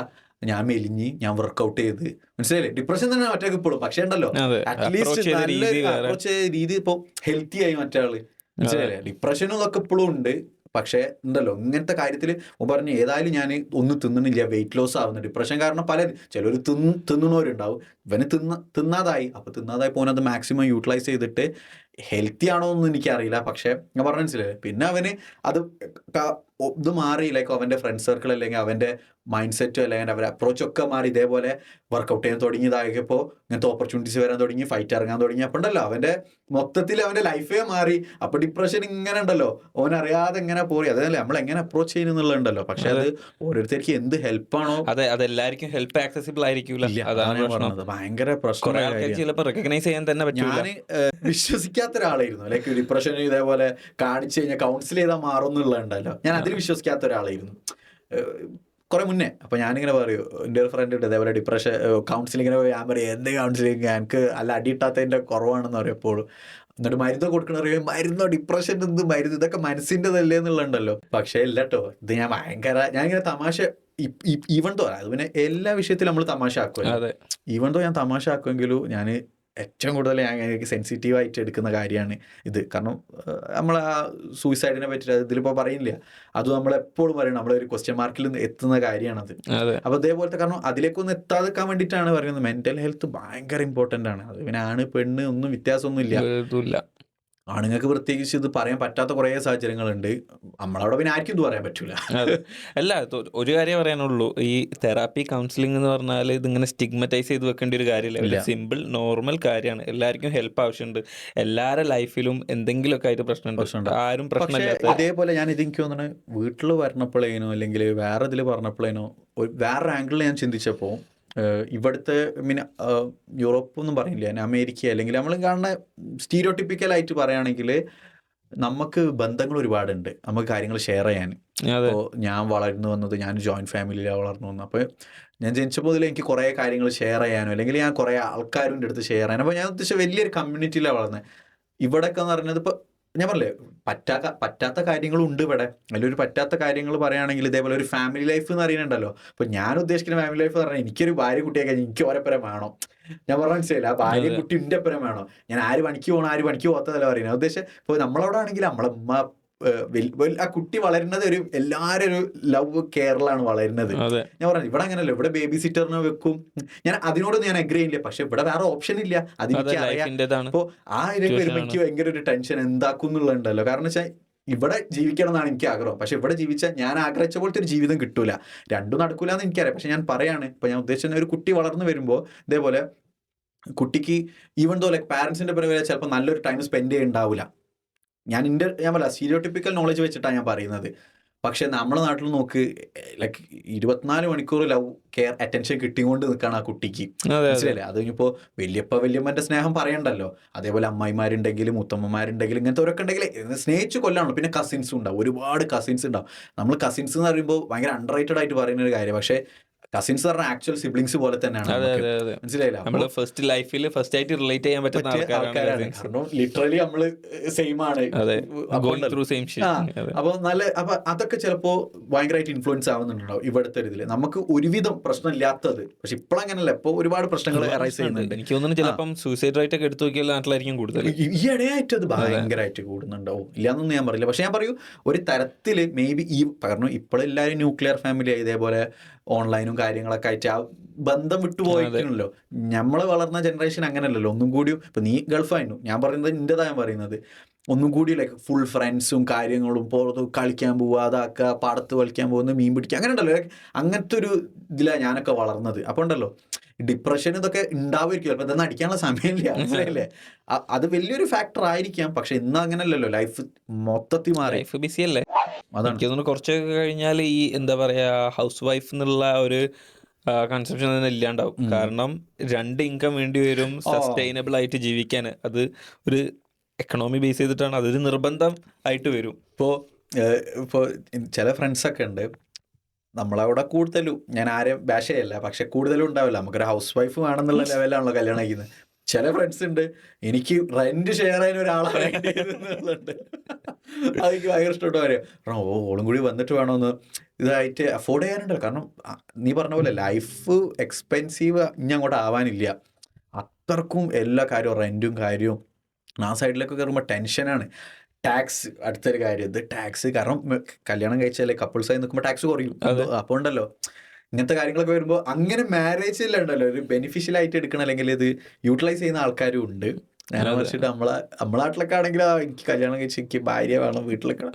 ഞാൻ മെലിഞ്ഞ്, ഞാൻ വർക്കൗട്ട് ചെയ്ത്, മനസ്സിലായില്ലേ? ഡിപ്രഷൻ തന്നെ മറ്റേക്ക് ഇപ്പോഴും, പക്ഷേ ഉണ്ടല്ലോ അറ്റ്ലീസ്റ്റ് നല്ല കുറച്ച് രീതി ഇപ്പോൾ ഹെൽത്തി ആയി മറ്റേ ആള്, മനസ്സിലായില്ലേ? ഡിപ്രഷനും ഇതൊക്കെ ഇപ്പോഴും ഉണ്ട്, പക്ഷേ ഉണ്ടല്ലോ ഇങ്ങനത്തെ കാര്യത്തിൽ പറഞ്ഞ് ഏതായാലും ഞാൻ ഒന്നും തിന്നണില്ല, വെയിറ്റ് ലോസ് ആവുന്നു. ഡിപ്രഷൻ കാരണം ചിലർ തിന്നുന്നവരുണ്ടാവും, ഇവന് തിന്നാതായി. അപ്പോൾ തിന്നാതായി പോകുന്നത് അത് മാക്സിമം യൂട്ടിലൈസ് ചെയ്തിട്ട് ഹെൽത്തി ആണോ എന്നൊന്നും എനിക്കറിയില്ല, പക്ഷേ ഞാൻ പറഞ്ഞ മനസ്സിലായി. പിന്നെ അവന് അത് ഇത് മാറി, ലൈക്ക് അവൻ്റെ ഫ്രണ്ട് സർക്കിൾ അല്ലെങ്കിൽ അവൻ്റെ മൈൻഡ് സെറ്റോ അല്ലെങ്കിൽ അവരുടെ അപ്രോച്ചൊക്കെ മാറി, ഇതേപോലെ വർക്കൗട്ട് ചെയ്യാൻ തുടങ്ങിയതായപ്പോൾ ഇങ്ങനത്തെ ഓപ്പർച്യൂണിറ്റീസ് വരാൻ തുടങ്ങി, ഫൈറ്റ് ഇറങ്ങാൻ തുടങ്ങി. അപ്പോൾ ഉണ്ടല്ലോ അവൻ്റെ മൊത്തത്തിൽ അവൻ്റെ ലൈഫേ മാറി. അപ്പോൾ ഡിപ്രഷൻ ഇങ്ങനെ ഉണ്ടല്ലോ ഓനറിയാതെ എങ്ങനെ പോയി, അതല്ലേ നമ്മൾ എങ്ങനെ അപ്രോച്ച് ചെയ്യുന്നുള്ളതുണ്ടല്ലോ. പക്ഷെ അത് ഓരോരുത്തർക്ക് എന്ത് ഹെൽപ്പാണോ, അതെ, അതെല്ലാവർക്കും ഹെൽപ്പ് ആക്സസിബിൾ ആയിരിക്കില്ല. അതാണ് പറഞ്ഞത്, ഭയങ്കര പ്രശ്നം. ചിലപ്പോൾ റെക്കഗ്നൈസ് ചെയ്യാൻ തന്നെ പറ്റില്ല. ഞാൻ വിശ്വസിക്കാത്ത ഒരാളായിരുന്നു, ലൈക്ക് ഡിപ്രഷൻ ഇതേപോലെ കാണിച്ചു കഴിഞ്ഞാൽ കൗൺസിൽ ചെയ്താൽ മാറുന്നുള്ളതുണ്ടല്ലോ, ഞാൻ അതിൽ വിശ്വസിക്കാത്ത ഒരാളായിരുന്നു കുറെ മുന്നേ. അപ്പോൾ ഞാനിങ്ങനെ പറയൂ, എൻ്റെ ഒരു ഫ്രണ്ട് ഉണ്ട് ഇതേപോലെ ഡിപ്രഷൻ കൗൺസിലിങ്ങിനെ പോയി, ഞാൻ പറയും എന്ത് കൗൺസിലിങ്, എനിക്ക് അല്ല അടിയിട്ടാത്തതിൻ്റെ കുറവാണെന്ന് പറയും എപ്പോഴും. എന്നിട്ട് മരുന്ന് കൊടുക്കണ മരുന്നോ, ഡിപ്രഷൻ എന്ത് മരുന്ന്, ഇതൊക്കെ മനസ്സിൻ്റെതല്ലേ എന്നുള്ളതുണ്ടല്ലോ. പക്ഷേ ഇല്ല കേട്ടോ, ഇത് ഞാനിങ്ങനെ തമാശ ഈവൻ തോ അത് പിന്നെ എല്ലാ വിഷയത്തിലും നമ്മൾ തമാശ ആക്കുമല്ലോ. ഈവൻ തോ ഞാൻ തമാശ ആക്കുമെങ്കിലും ഞാൻ ഏറ്റവും കൂടുതൽ ഞാൻ സെൻസിറ്റീവായിട്ട് എടുക്കുന്ന കാര്യമാണ് ഇത്. കാരണം നമ്മൾ ആ സൂയിസൈഡിനെ പറ്റിയിട്ട് ഇതിലിപ്പോൾ പറയുന്നില്ല, അത് നമ്മളെപ്പോഴും പറയണം, നമ്മളൊരു ക്വസ്റ്റ്യൻ മാർക്കിൽ എത്തുന്ന കാര്യമാണത്. അപ്പോൾ അതേപോലത്തെ, കാരണം അതിലേക്കൊന്നും എത്താതെക്കാൻ വേണ്ടിയിട്ടാണ് പറയുന്നത്. മെൻ്റൽ ഹെൽത്ത് ഭയങ്കര ഇമ്പോർട്ടൻ്റ് ആണ്. അത് പിന്നെ ആണ് പെണ്ണ് ഒന്നും വ്യത്യാസമൊന്നുമില്ല. ആണുങ്ങൾക്ക് പ്രത്യേകിച്ച് ഇത് പറയാൻ പറ്റാത്ത കുറേ സാഹചര്യങ്ങളുണ്ട്. നമ്മളവിടെ പിന്നെ ആർക്കും ഇത് പറയാൻ പറ്റൂല. അല്ല, ഒരു കാര്യം പറയാനുള്ളൂ, ഈ തെറാപ്പി കൗൺസിലിംഗ് എന്ന് പറഞ്ഞാൽ ഇതിങ്ങനെ സ്റ്റിഗ്മറ്റൈസ് ചെയ്ത് വെക്കേണ്ട ഒരു കാര്യമില്ല. സിമ്പിൾ നോർമൽ കാര്യമാണ്. എല്ലാവർക്കും ഹെൽപ്പ് ആവശ്യമുണ്ട്. എല്ലാവരുടെ ലൈഫിലും എന്തെങ്കിലുമൊക്കെ ആയിട്ട് പ്രശ്നമുണ്ട്. ആരും പ്രശ്നമില്ല. അതേപോലെ ഞാൻ ഇതെനിക്ക് തോന്നുന്നത് വീട്ടിൽ പറഞ്ഞപ്പോഴേനോ അല്ലെങ്കിൽ വേറെ ഇതിൽ പറഞ്ഞപ്പോഴേനോ വേറൊരു ആംഗിളിൽ ഞാൻ ചിന്തിച്ചപ്പോൾ, ഇവിടുത്തെ യൂറോപ്പ് ഒന്നും പറയില്ല, അമേരിക്ക അല്ലെങ്കിൽ നമ്മൾ കാണുന്ന സ്റ്റീരിയോടിപ്പിക്കലായിട്ട് പറയുകയാണെങ്കിൽ നമുക്ക് ബന്ധങ്ങൾ ഒരുപാടുണ്ട്, നമുക്ക് കാര്യങ്ങൾ ഷെയർ ചെയ്യാൻ. അപ്പോൾ ഞാൻ വളർന്നു വന്നത്, ഞാൻ ജോയിൻറ്റ് ഫാമിലിയിലാണ് വളർന്നു വന്നത്. അപ്പോൾ ഞാൻ ജനിച്ചപ്പോൾ മുതൽ എനിക്ക് കുറേ കാര്യങ്ങൾ ഷെയർ ചെയ്യാനോ അല്ലെങ്കിൽ ഞാൻ കുറേ ആൾക്കാരുടെ അടുത്ത് ഷെയർ ചെയ്യാനോ, അപ്പോൾ ഞാൻ ഉദ്ദേശിച്ച വലിയൊരു കമ്മ്യൂണിറ്റിയിലാണ് വളർന്നത്. ഇവിടെയൊക്കെ എന്ന് പറയുന്നത് ഇപ്പോൾ ഞാൻ പറഞ്ഞില്ലേ പറ്റാത്ത കാര്യങ്ങളുണ്ട് ഇവിടെ. അതിലൊരു പറ്റാത്ത കാര്യങ്ങൾ പറയുകയാണെങ്കിൽ ഇതേപോലെ ഒരു ഫാമിലി ലൈഫ് എന്ന് പറയുന്നുണ്ടല്ലോ. അപ്പോൾ ഞാൻ ഉദ്ദേശിക്കുന്ന ഫാമിലി ലൈഫ് എന്ന് പറഞ്ഞാൽ എനിക്കൊരു ഭാര്യ കുട്ടിയൊക്കെ എനിക്ക് ഓരോപ്പരം വേണം. ഞാൻ പറഞ്ഞ മനസ്സിലായില്ല, ആ ഭാര്യ കുട്ടി എൻ്റെ ഒപ്പരം വേണം. ഞാൻ ആര് പണിക്ക് പോകാത്തതല്ല പറയുന്നത്. ഉദ്ദേശം ഇപ്പോൾ നമ്മളവിടെ ആണെങ്കിൽ നമ്മളമ്മ ആ കുട്ടി വളരുന്നത് എല്ലാവരും ഒരു ലവ് കെയറിലാണ് വളരുന്നത്. ഞാൻ പറഞ്ഞു ഇവിടെ അങ്ങനെയല്ല, ഇവിടെ ബേബി സിറ്ററിനെ വെക്കും. ഞാൻ അതിനോടൊന്നും ഞാൻ അഗ്രി ചെയ്യില്ല, പക്ഷെ ഇവിടെ വേറെ ഓപ്ഷൻ ഇല്ല, അതെനിക്ക് അറിയാം. അപ്പോൾ ആ ഇതിലേക്ക് വരുമ്പോൾ എനിക്ക് ഭയങ്കര ഒരു ടെൻഷൻ എന്താക്കും എന്നുള്ളതുണ്ടല്ലോ. കാരണം വെച്ചാൽ ഇവിടെ ജീവിക്കണം എന്നാണ് എനിക്ക് ആഗ്രഹം, പക്ഷെ ഇവിടെ ജീവിച്ചാൽ ഞാൻ ആഗ്രഹിച്ച പോലത്തെ ഒരു ജീവിതം കിട്ടൂല, രണ്ടും നടക്കൂല എന്ന് എനിക്കറിയാം. പക്ഷെ ഞാൻ പറയാണ്, ഇപ്പൊ ഞാൻ ഉദ്ദേശിച്ച ഒരു കുട്ടി വളർന്നു വരുമ്പോൾ ഇതേപോലെ കുട്ടിക്ക് ഈവൻ ദോ ലൈക്ക് പാരൻസിന്റെ പരിപാടി ചിലപ്പോൾ നല്ലൊരു ടൈം സ്പെൻഡ് ചെയ്യുന്നുണ്ടാവില്ല. ഞാൻ പറയാം സ്റ്റീരിയോടിപ്പിക്കൽ നോളജ് വെച്ചിട്ടാണ് ഞാൻ പറയുന്നത്. പക്ഷെ നമ്മുടെ നാട്ടിൽ നോക്ക് ലൈക്ക് 24 മണിക്കൂർ ലവ് കെയർ അറ്റൻഷൻ കിട്ടിക്കൊണ്ട് നിൽക്കുകയാണ് ആ കുട്ടിക്ക്. മനസ്സിലല്ലേ? അത് ഇനിയിപ്പോൾ വല്യമ്മൻ്റെ സ്നേഹം പറയണ്ടല്ലോ. അതേപോലെ അമ്മായിമാരുണ്ടെങ്കിലും മുത്തമ്മമാരുണ്ടെങ്കിലും ഇങ്ങനത്തെ ഉണ്ടെങ്കിൽ സ്നേഹിച്ച് കൊല്ലാണല്ലോ. പിന്നെ കസിൻസും ഉണ്ടാവും, ഒരുപാട് കസിൻസ് ഉണ്ടാവും. നമ്മൾ കസിൻസ് എന്ന് പറയുമ്പോൾ ഭയങ്കര അണ്ടർ റേറ്റഡ് ആയിട്ട് പറയുന്ന ഒരു കാര്യം. പക്ഷേ കസിൻസ് പറഞ്ഞ ആക്ച്വൽ സിബ്ലിങ്സ് പോലെ തന്നെയാണ്. മനസ്സിലായില്ല? നമ്മള് ഫസ്റ്റ് ലൈഫിൽ ഫസ്റ്റ് ആയിട്ട് റിലേറ്റ് ചെയ്യാൻ പറ്റുന്ന ആൾക്കാരാണ്. കാരണം ലിറ്ററലി നമ്മള് സെയിം ആണ്. അപ്പൊ അപ്പൊ അതൊക്കെ ചിലപ്പോ ഭയങ്കരമായിട്ട് ഇൻഫ്ലുവൻസ് ആവുന്നുണ്ടാവും ഇവിടുത്തെ ഒരു ഇതില്. നമുക്ക് ഒരുവിധം പ്രശ്നമില്ലാത്തത്, പക്ഷെ ഇപ്പോഴങ്ങനല്ല, ഇപ്പൊ ഒരുപാട് പ്രശ്നങ്ങൾ അറൈസ് ചെയ്യുന്നുണ്ട്. എനിക്ക് തോന്നുന്നു ചിലപ്പം സൂസൈഡ് റേറ്റ് ഒക്കെ എടുത്തു നോക്കിയാൽ നാട്ടിലായിരിക്കും കൂടുതൽ. ഈ ഇടയായിട്ട് അത് ഭയങ്കരമായിട്ട് കൂടുന്നുണ്ടാവും. ഇല്ലാന്നൊന്നും ഞാൻ പറയില്ല. പക്ഷെ ഞാൻ പറയൂ, ഒരു തരത്തില് മേ ബി കാരണം ഇപ്പോഴെല്ലാവരും ന്യൂക്ലിയർ ഫാമിലി ഇതേപോലെ ഓൺലൈനും കാര്യങ്ങളൊക്കെ ആയിട്ട് ആ ബന്ധം വിട്ടുപോയിക്കണല്ലോ. നമ്മള് വളർന്ന ജനറേഷൻ അങ്ങനെയല്ലല്ലോ. ഒന്നും കൂടി ഇപ്പൊ നീ ഗൾഫായിരുന്നു, ഞാൻ പറയുന്നത് ഇന്റേതാ ഞാൻ പറയുന്നത്, ഒന്നും കൂടി ലൈക്ക് ഫുൾ ഫ്രണ്ട്സും കാര്യങ്ങളും, പുറത്ത് കളിക്കാൻ പോവുക, അതാക്കുക, പാടത്ത് കളിക്കാൻ പോകുന്നത്, മീൻ പിടിക്കുക, അങ്ങനെ ഉണ്ടല്ലോ. അങ്ങനത്തെ ഒരു ഇതിലാണ് ഞാനൊക്കെ വളർന്നത്. അപ്പോൾ ഉണ്ടല്ലോ ഡിപ്രഷൻ ഇതൊക്കെ ഉണ്ടാവുമായിരിക്കും. ചിലപ്പോൾ ഇതൊന്നും അടിക്കാനുള്ള സമയമില്ല. മനസ്സിലായില്ലേ? അത് വലിയൊരു ഫാക്ടർ ആയിരിക്കാം. പക്ഷെ ഇന്ന് അങ്ങനെയല്ലല്ലോ. ലൈഫ് മൊത്തത്തിൽ മാറി, ലൈഫ് ബിസി അല്ലേ. അതാണ് കുറച്ചൊക്കെ കഴിഞ്ഞാൽ ഈ എന്താ പറയാ ഹൗസ് വൈഫ് എന്നുള്ള ഒരു കൺസെപ്ഷൻ തന്നെ ഇല്ലാണ്ടാവും. കാരണം 2 ഇൻകം വേണ്ടി വരും സസ്റ്റൈനബിൾ ആയിട്ട് ജീവിക്കാൻ. അത് ഒരു എക്കണോമി ബേസ് ചെയ്തിട്ടാണ്, അതൊരു നിർബന്ധം ആയിട്ട് വരും. ഇപ്പോൾ ചില ഫ്രണ്ട്സൊക്കെ ഉണ്ട് നമ്മളവിടെ കൂടുതലും, ഞാൻ ആരെയും ബാഷയല്ല, പക്ഷെ കൂടുതലും ഉണ്ടാവില്ല. നമുക്കൊരു ഹൗസ് വൈഫ് വേണമെന്നുള്ള ലെവലാണല്ലോ കല്യാണം കഴിക്കുന്നത്. ചില ഫ്രണ്ട്സ് ഉണ്ട് എനിക്ക് റെന്റ് ഷെയർ ചെയ്യാൻ ഒരാളെ വേണ്ടിയുണ്ട്. അതെനിക്ക് ഭയങ്കര ഇഷ്ടപ്പെട്ട കാര്യം. കാരണം ഓളും കൂടി വന്നിട്ട് വേണമെന്ന് ഇതായിട്ട് അഫോർഡ് ചെയ്യാനുണ്ടല്ലോ. കാരണം നീ പറഞ്ഞ പോലെ ലൈഫ് എക്സ്പെൻസീവ് ഇനി അങ്ങോട്ട് ആവാനില്ല. അത്രക്കും എല്ലാ കാര്യവും റെൻറ്റും കാര്യവും. ആ സൈഡിലൊക്കെ കയറുമ്പോൾ ടെൻഷനാണ്. ടാക്സ് അടുത്തൊരു കാര്യം, ഇത് ടാക്സ്. കാരണം കല്യാണം കഴിച്ചാലേ കപ്പിൾസായി നിൽക്കുമ്പോൾ ടാക്സ് കുറയും. അപ്പോൾ ഉണ്ടല്ലോ ഇങ്ങനത്തെ കാര്യങ്ങളൊക്കെ വരുമ്പോൾ അങ്ങനെ മാരേജിൽ ഉണ്ടല്ലോ ഒരു ബെനിഫിഷ്യൽ ആയിട്ട് എടുക്കണം, അല്ലെങ്കിൽ ഇത് യൂട്ടിലൈസ് ചെയ്യുന്ന ആൾക്കാരും ഉണ്ട്. നേരെ മറിച്ചിട്ട് നമ്മളെ നാട്ടിലൊക്കെ ആണെങ്കിൽ എനിക്ക് കല്യാണം കഴിച്ച് എനിക്ക് ഭാര്യ വേണം, വീട്ടിലൊക്കെ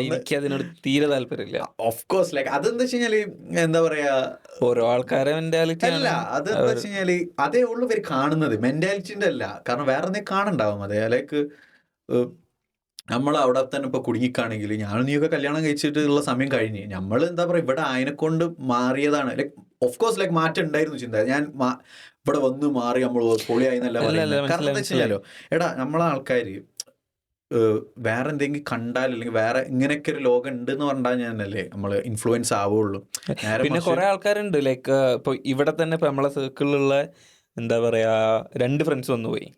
എനിക്ക് അതിനോട് തീരെ താല്പര്യമില്ല. ഓഫ് കോഴ്സ് ലൈക്ക് അതെന്താ വെച്ച് കഴിഞ്ഞാല് എന്താ പറയാ, ഓരോ ആൾക്കാരെ മെന്റാലിറ്റി അല്ല, അതെന്താ വെച്ച് കഴിഞ്ഞാല് അതേ ഉള്ളു ഇവർ കാണുന്നത്, മെന്റാലിറ്റിന്റെ അല്ല. കാരണം വേറെ എന്തെങ്കിലും കാണുണ്ടാവും. അതെ ലൈക്ക് നമ്മൾ അവിടെ തന്നെ ഇപ്പോൾ കുടുങ്ങിക്കാണെങ്കിൽ, ഞാനും നീയൊക്കെ കല്യാണം കഴിച്ചിട്ടുള്ള സമയം കഴിഞ്ഞ് നമ്മൾ എന്താ പറയുക ഇവിടെ അതിനെക്കൊണ്ട് മാറിയതാണ്. ലൈക്ക് ഓഫ് കോഴ്സ് ലൈക്ക് മാറ്റം ഉണ്ടായിരുന്നു ചിന്ത. ഞാൻ ഇവിടെ വന്ന് മാറി നമ്മൾ പൊളിയായി എന്നല്ല പറയുന്നത്. കാരണം എന്താ വെച്ചാലോ എടാ നമ്മളെ ആൾക്കാർ വേറെ എന്തെങ്കിലും കണ്ടാൽ അല്ലെങ്കിൽ വേറെ ഇങ്ങനെയൊക്കെ ഒരു ലോകം ഉണ്ട് എന്ന് പറഞ്ഞാൽ ഞാനല്ലേ നമ്മൾ ഇൻഫ്ലുവൻസ് ആവുള്ളൂ. പിന്നെ കുറെ ആൾക്കാരുണ്ട് ലൈക്ക് ഇപ്പോൾ ഇവിടെ തന്നെ ഇപ്പോൾ നമ്മളെ സർക്കിളിലുള്ള എന്താ പറയാ 2 ഫ്രണ്ട്സ് വന്നു പോയി.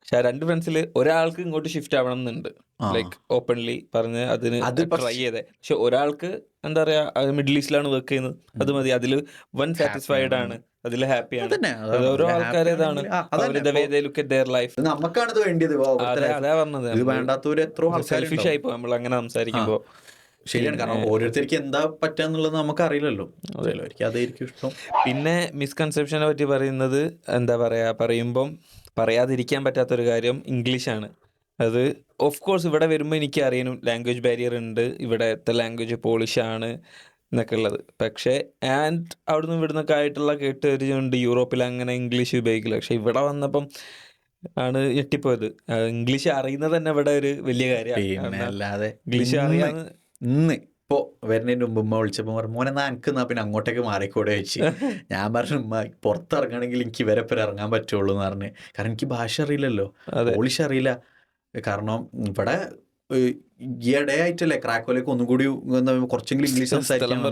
പക്ഷെ ആ 2 ഫ്രണ്ട്സിൽ ഒരാൾക്ക് ഇങ്ങോട്ട് ഷിഫ്റ്റ് ആവണം എന്നുണ്ട്, ലൈക്ക് ഓപ്പൺലി പറഞ്ഞ് അതിന് ട്രൈ ചെയ്തേ. പക്ഷെ ഒരാൾക്ക് എന്താ പറയാ മിഡിൽ ഈസ്റ്റിലാണ് വർക്ക് ചെയ്യുന്നത്, അത് മതി, അതിൽ വൺ സാറ്റിസ്ഫൈഡ് ആണ്, അതിൽ ഹാപ്പിയാണ്. ഓരോ ആൾക്കാരേതാണ് നമുക്കാണിത് വേണ്ടിയത്. അതാ പറഞ്ഞത് സെൽഫിഷ് ആയിപ്പോ നമ്മൾ അങ്ങനെ സംസാരിക്കുമ്പോ. ശരിയാണ്, കാരണം ഓരോരുത്തർക്ക് എന്താ പറ്റാന്നുള്ളത് നമുക്ക് അറിയില്ലല്ലോ. അതായിരിക്കും ഇഷ്ടം. പിന്നെ മിസ്കൺസെപ്ഷനെ പറ്റി പറയുന്നത് എന്താ പറയാ, പറയാതിരിക്കാൻ പറ്റാത്തൊരു കാര്യം ഇംഗ്ലീഷാണ്. അത് ഓഫ് കോഴ്സ് ഇവിടെ വരുമ്പോൾ എനിക്ക് അറിയാനും ലാംഗ്വേജ് ബാരിയർ ഉണ്ട്, ഇവിടുത്തെ ലാംഗ്വേജ് പോളിഷാണ് എന്നൊക്കെ ഉള്ളത്. പക്ഷേ അവിടുന്ന് ഇവിടുന്നൊക്കെ ആയിട്ടുള്ള കേട്ടുവരുന്നുണ്ട് യൂറോപ്പിൽ അങ്ങനെ ഇംഗ്ലീഷ് ഉപയോഗിക്കില്ല. പക്ഷെ ഇവിടെ വന്നപ്പം ആണ് ഞെട്ടിപ്പോയത്. ഇംഗ്ലീഷ് അറിയുന്നത് തന്നെ ഇവിടെ ഒരു വലിയ കാര്യമാണ്. അല്ലാതെ ഇംഗ്ലീഷ് അറിയാന്ന് ഇന്ന് ഇപ്പോൾ വരുന്നതിന് മുമ്പ് ഉമ്മ വിളിച്ചപ്പോൾ പറഞ്ഞു മോനെ എനിക്കെന്നാ പിന്നെ അങ്ങോട്ടേക്ക് മാറിക്കൂടെ വെച്ച്. ഞാൻ പറഞ്ഞു ഉമ്മ പുറത്തിറങ്ങണമെങ്കിൽ എനിക്ക് ഇവരെപ്പരം ഇറങ്ങാൻ പറ്റുള്ളൂ എന്ന് പറഞ്ഞു. കാരണം എനിക്ക് ഭാഷ അറിയില്ലല്ലോ, പോളിഷ് അറിയില്ല. കാരണം ഇവിടെ ഈയിടെയായിട്ടല്ലേ ക്രാക്കോലേക്ക് ഒന്നും കൂടി കുറച്ചെങ്കിലും ഇംഗ്ലീഷ് സംസാരിക്കാൻ.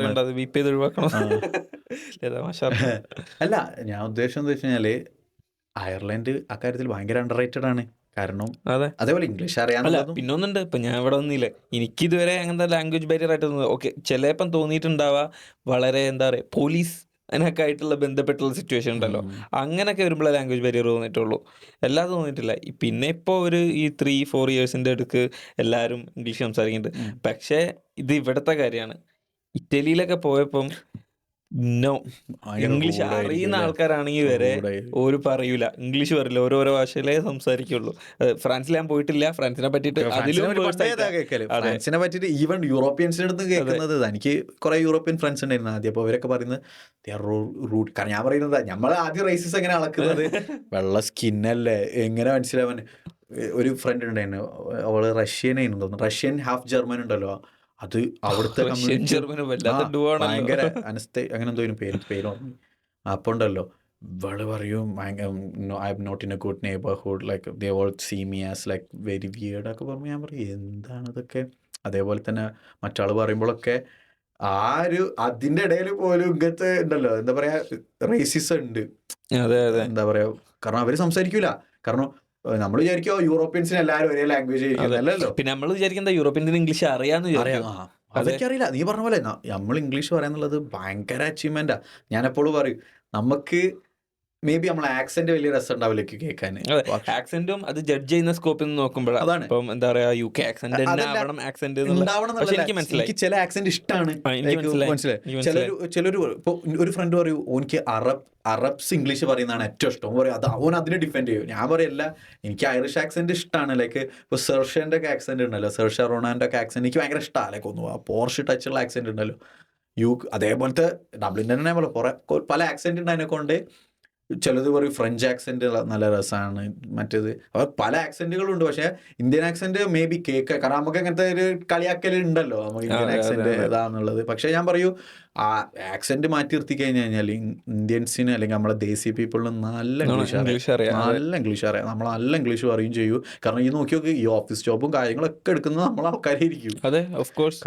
അല്ല ഞാൻ ഉദ്ദേശം എന്താ വെച്ച് കഴിഞ്ഞാല് അയർലൻഡ് അക്കാര്യത്തിൽ ഭയങ്കര അണ്ടർ റേറ്റഡ് ആണ്. കാരണം അതേപോലെ ഇംഗ്ലീഷ് അറിയാമല്ല. പിന്നെ ഒന്നുണ്ട്, ഇപ്പൊ ഞാൻ ഇവിടെ ഒന്നില്ലേ, എനിക്കിതുവരെ അങ്ങനത്തെ ലാംഗ്വേജ് ബാരിയർ ആയിട്ട് ഓക്കെ ചിലപ്പം തോന്നിയിട്ടുണ്ടാവുക വളരെ എന്താ പറയുക പോലീസ് അതിനൊക്കെ ആയിട്ടുള്ള ബന്ധപ്പെട്ടുള്ള സിറ്റുവേഷൻ ഉണ്ടല്ലോ, അങ്ങനെയൊക്കെ വരുമ്പോഴേ ലാംഗ്വേജ് ബാരിയർ തോന്നിയിട്ടുള്ളൂ, അല്ലാതെ തോന്നിയിട്ടില്ല. പിന്നെ ഇപ്പോൾ ഈ 3-4 ഇയേഴ്സിൻ്റെ അടുക്ക് എല്ലാവരും ഇംഗ്ലീഷ് സംസാരിക്കുന്നുണ്ട്. പക്ഷേ ഇത് ഇവിടുത്തെ കാര്യമാണ്. ഇറ്റലിയിലൊക്കെ പോയപ്പം ഇംഗ്ലീഷ് അറിയുന്ന ആൾക്കാരാണെങ്കിൽ വരെ ഒരു പറയൂല, ഇംഗ്ലീഷ് പറയില്ല, ഓരോരോ ഭാഷയിലേ സംസാരിക്കുള്ളൂ. ഫ്രാൻസിൽ ഞാൻ പോയിട്ടില്ല, ഫ്രാൻസിനെ പറ്റിയിട്ട് ഫ്രാൻസിനെ പറ്റിയിട്ട് ഈവൻ യൂറോപ്യൻസിന്റെ അടുത്ത് കേൾക്കുന്നത്, എനിക്ക് കുറെ യൂറോപ്യൻ ഫ്രണ്ട്സ് ഉണ്ടായിരുന്നു ആദ്യം. അപ്പോൾ അവരൊക്കെ പറയുന്നത് റൂട്ട്. കാരണം ഞാൻ പറയുന്നത് നമ്മൾ ആദ്യം റേസസ് എങ്ങനെ അളക്കുന്നത്, വെള്ള സ്കിന്നല്ലേ എങ്ങനെ മനസ്സിലാവാൻ. ഒരു ഫ്രണ്ട് ഉണ്ടായിരുന്നു, അവള് റഷ്യനായിരുന്നു തോന്നുന്നു, റഷ്യൻ ഹാഫ് ജർമ്മൻ ഉണ്ടല്ലോ, അത് അവിടുത്തെ റഷ്യൻ കമ്മ്യൂണിറ്റി ജർമ്മനും വല്ലാത്ത ഡു ആണല്ലോ. ഭയങ്കര അങ്ങനെ എന്തോ പേര് ഓർമ്മ. അപ്പോൾ ഉണ്ടല്ലോ ഇവള് പറയും I'm not in a good neighbourhood, like they all see me as like very weird ഒക്കെ പറയുമ്പോൾ ഞാൻ പറയും എന്താണ് ഇതൊക്കെ. അതേപോലെ തന്നെ മറ്റാൾ പറയുമ്പോഴൊക്കെ അതിന്റെ ഇടയിൽ പോലും ഇങ്ങനത്തെ ഉണ്ടല്ലോ, എന്താ പറയാ, റേസിസം ഉണ്ട്. അതെ അതെ, എന്താ പറയാ, കാരണം അവര് സംസാരിക്കൂല. കാരണം നമ്മൾ വിചാരിക്കോ യൂറോപ്യൻസിന് എല്ലാവരും ഒരേ ലാംഗ്വേജ് ആയിരിക്കും. പിന്നെ നമ്മൾ വിചാരിക്കുന്ന യൂറോപ്യൻ ഇംഗ്ലീഷ് അറിയാന്ന് അറിയാം, വിചാരിക്കും. അവർക്കറിയില്ല. നീ പറഞ്ഞ പോലെ നമ്മൾ ഇംഗ്ലീഷ് പറയാന്നുള്ളത് ഭയങ്കര അച്ചീവ്മെന്റാ. ഞാൻ എപ്പോഴും പറയും നമുക്ക് മേ ബി നമ്മളെ ആക്സെന്റ് വലിയ രസം ഉണ്ടാവില്ല കേൾക്കാൻ. ആക്സെന്റും അത് ജഡ്ജ് ചെയ്യുന്ന സ്കോപ്പിൽ നിന്ന് നോക്കുമ്പോഴാണ്. അതാണ്. ഇപ്പം എന്താ പറയാ, UK ആക്സെന്റ് തന്നെ ആവണം ആക്സെന്റ് പക്ഷെ എനിക്ക് മനസ്സിലായി, എനിക്ക് ചില ആക്സെന്റ് ഇഷ്ടമാണ്. മനസ്സിലായി. ചിലര് ഇപ്പൊ ഒരു ഫ്രണ്ട് പറയൂ ഓനിക്ക് അറബ്സ് ഇംഗ്ലീഷ് പറയുന്നതാണ് ഏറ്റവും ഇഷ്ടം. പറയും അത് ഓൻ അതിനെ ഡിഫെൻഡ് ചെയ്യും. ഞാൻ പറയല്ല, എനിക്ക് ഐറിഷ് ആക്സെന്റ് ഇഷ്ടമാണ്. ലൈക്ക് ഇപ്പോൾ സെർഷ്യന്റെ ഒക്കെ ആക്സെന്റ് ഉണ്ടല്ലോ, സെർഷ്യ റൊണാന്റെ ഒക്കെ ആക്സെന്റ് എനിക്ക് ഭയങ്കര ഇഷ്ടമാണ്. ലൈക്ക് ഒന്ന് പോർഷ് ടച്ചുള്ള ആക്സെന്റ് ഉണ്ടല്ലോ, അതേപോലത്തെ ഡബ്ലിൻ്റെ തന്നെ പോലെ കുറെ പല ആക്സെന്റ് ഉണ്ട്. അതിനെ കൊണ്ട് ചിലത് പറയും ഫ്രഞ്ച് ആക്സെന്റ് നല്ല രസമാണ്, മറ്റേത് അവർ പല ആക്സെന്റുകളുണ്ട്. പക്ഷെ ഇന്ത്യൻ ആക്സെന്റ് മേ ബി കേൾക്കുക, കാരണം നമുക്ക് അങ്ങനത്തെ ഒരു കളിയാക്കൽ ഉണ്ടല്ലോ നമുക്ക് ഇന്ത്യൻ ആക്സെന്റ് ഏതാന്നുള്ളത്. പക്ഷെ ഞാൻ പറയൂ ആ ആക്സെന്റ് മാറ്റി നിർത്തി കഴിഞ്ഞാൽ ഇന്ത്യൻസിന് അല്ലെങ്കിൽ നമ്മളെ ദേശീയ പീപ്പിളിന് നല്ല ഇംഗ്ലീഷ് അറിയാം. നമ്മൾ നല്ല ഇംഗ്ലീഷ് പറയും ചെയ്യൂ. കാരണം ഈ നോക്കി നോക്കി ഈ ഓഫീസ് ജോബും കാര്യങ്ങളൊക്കെ എടുക്കുന്നത് നമ്മളെ ആൾക്കാരായിരിക്കും. അതെ, ഓഫ് കോഴ്സ്.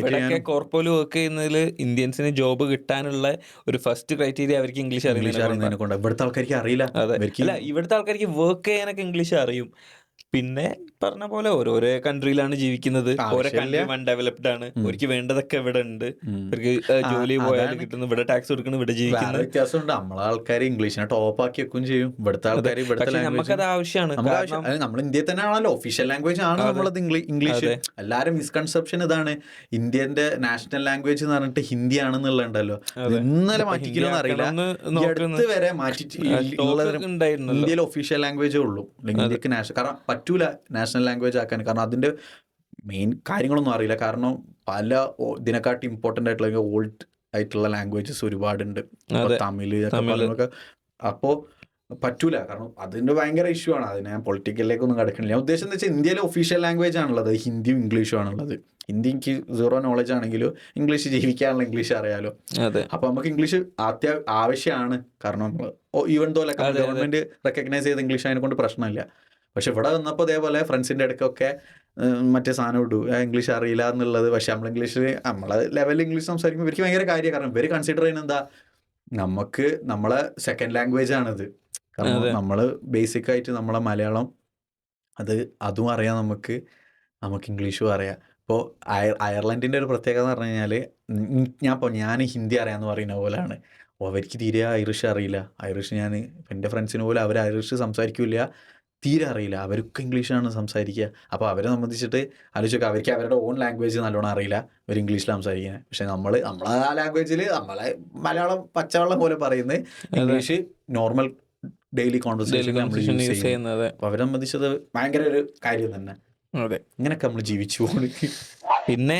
ഇവിടെ കോർപ്പോയിൽ വർക്ക് ചെയ്യുന്നതിൽ ഇന്ത്യൻസിന് ജോബ് കിട്ടാനുള്ള ഒരു ഫസ്റ്റ് ക്രൈറ്റീരിയ അവർക്ക് ഇംഗ്ലീഷ് അറിയുന്നതിനെ കൊണ്ട്. ഇവിടുത്തെ ആൾക്കാർക്ക് അറിയില്ല. അല്ല, ഇവിടുത്തെ ആൾക്കാർക്ക് വർക്ക് ചെയ്യാനൊക്കെ ഇംഗ്ലീഷ് അറിയും. പിന്നെ പറഞ്ഞ പോലെ ഓരോരോ കൺട്രിയിലാണ് ജീവിക്കുന്നത്, ഓരോ കൺട്രി അൺഡെവലപ്ഡ് ആണ്. അവർക്ക് വേണ്ടതൊക്കെ ഇവിടെ ഉണ്ട്. അവർക്ക് ജോലി പോയാൽ കിട്ടുന്നു, ഇവിടെ ടാക്സ് കൊടുക്കുന്നു, ഇവിടെ ജീവിക്കുന്നു. വ്യത്യാസമുണ്ട്. നമ്മളെ ആൾക്കാർ ഇംഗ്ലീഷിനെ ടോപ്പ് ആക്കി വെക്കും ചെയ്യും. ഇവിടുത്തെ ആൾക്കാർ നമുക്കത് ആവശ്യമാണ്. നമ്മൾ ഇന്ത്യയിൽ തന്നെ ആണല്ലോ, ഒഫീഷ്യൽ ലാംഗ്വേജ് ആണ് നമ്മളത് ഇംഗ്ലീഷ്. എല്ലാരും മിസ്കൺസെപ്ഷൻ ഇതാണ്, ഇന്ത്യന്റെ നാഷണൽ ലാംഗ്വേജ് എന്ന് പറഞ്ഞിട്ട് ഹിന്ദി ആണെന്നുള്ളതുണ്ടല്ലോ. ഇന്നലെ മാറ്റിക്കണമെന്ന് അറിയില്ല, അടുത്ത് വരെ ഇന്ത്യയിൽ ഒഫീഷ്യൽ ലാംഗ്വേജേ ഉള്ളൂ. ഇന്ത്യക്ക് കാരണം പറ്റൂല നാഷണൽ ലാംഗ്വേജ് ആക്കാൻ. കാരണം അതിന്റെ മെയിൻ കാര്യങ്ങളൊന്നും അറിയില്ല. കാരണം പല ഇതിനെക്കാട്ടി ഇമ്പോർട്ടൻ്റ് ആയിട്ടുള്ള ഓൾഡ് ആയിട്ടുള്ള ലാംഗ്വേജസ് ഒരുപാടുണ്ട്, തമിഴ് ഒക്കെ. അപ്പോൾ പറ്റൂല, കാരണം അതിന്റെ ഭയങ്കര ഇഷ്യൂ ആണ്. അതിന് ഞാൻ പൊളിറ്റിക്കലിലേക്കൊന്നും കിടക്കണില്ല. ഞാൻ ഉദ്ദേശം എന്ന് വെച്ചാൽ ഇന്ത്യയിലെ ഒഫീഷ്യൽ ലാംഗ്വേജ് ആണുള്ളത് ഹിന്ദിയും ഇംഗ്ലീഷും ആണുള്ളത്. ഹിന്ദി എനിക്ക് സീറോ നോളജ് ആണെങ്കിലും ഇംഗ്ലീഷ് ജീവിക്കാനുള്ള ഇംഗ്ലീഷ് അറിയാലോ. അപ്പൊ നമുക്ക് ഇംഗ്ലീഷ് ആവശ്യമാണ്. കാരണം even though like government recognise ചെയ്ത ഇംഗ്ലീഷ് അതിനെ കൊണ്ട് പ്രശ്നമില്ല. പക്ഷെ ഇവിടെ വന്നപ്പോൾ അതേപോലെ ഫ്രണ്ട്സിൻ്റെ ഇടയ്ക്കൊക്കെ മറ്റേ സാധനം ഇടൂ ഇംഗ്ലീഷ് അറിയില്ല എന്നുള്ളത്. പക്ഷെ നമ്മൾ ഇംഗ്ലീഷിൽ നമ്മളെ ലെവലിൽ ഇംഗ്ലീഷ് സംസാരിക്കുമ്പോൾ ഇവർക്ക് ഭയങ്കര കാര്യം. കാരണം ഇവർ കൺസിഡർ ചെയ്യുന്നത് എന്താ, നമുക്ക് നമ്മളെ സെക്കൻഡ് ലാംഗ്വേജ് ആണിത്. കാരണം നമ്മൾ ബേസിക് ആയിട്ട് നമ്മളെ മലയാളം അതും അറിയാം, നമുക്ക് ഇംഗ്ലീഷും അറിയാം. ഇപ്പോൾ അയർലൻഡിൻ്റെ ഒരു പ്രത്യേകത എന്ന് പറഞ്ഞു കഴിഞ്ഞാൽ ഞാൻ ഹിന്ദി അറിയാമെന്ന് പറയുന്ന പോലെയാണ്. അവർക്ക് തീരെ ഐറിഷ് അറിയില്ല. ഞാൻ എൻ്റെ ഫ്രണ്ട്സിന് പോലും അവർ ഐറിഷ് സംസാരിക്കില്ല, തീരെ അറിയില്ല. അവരൊക്കെ ഇംഗ്ലീഷാണ് സംസാരിക്കുക. അപ്പോൾ അവരെ സംബന്ധിച്ചിട്ട് ആലോചിച്ചൊക്കെ അവർക്ക് അവരുടെ ഓൺ ലാംഗ്വേജ് നല്ലോണം അറിയില്ല, അവർ ഇംഗ്ലീഷിൽ സംസാരിക്കുന്നത്. പക്ഷെ നമ്മളെ ആ ലാംഗ്വേജിൽ നമ്മളെ മലയാളം പച്ചവെള്ളം പോലെ പറയുന്നത്, English normal daily conversation use ചെയ്യുന്നത്. അപ്പോൾ അവരെ സംബന്ധിച്ചത് ഭയങ്കര ഒരു കാര്യം തന്നെ. ഇങ്ങനെയൊക്കെ നമ്മൾ ജീവിച്ചു പോകുന്നു. പിന്നെ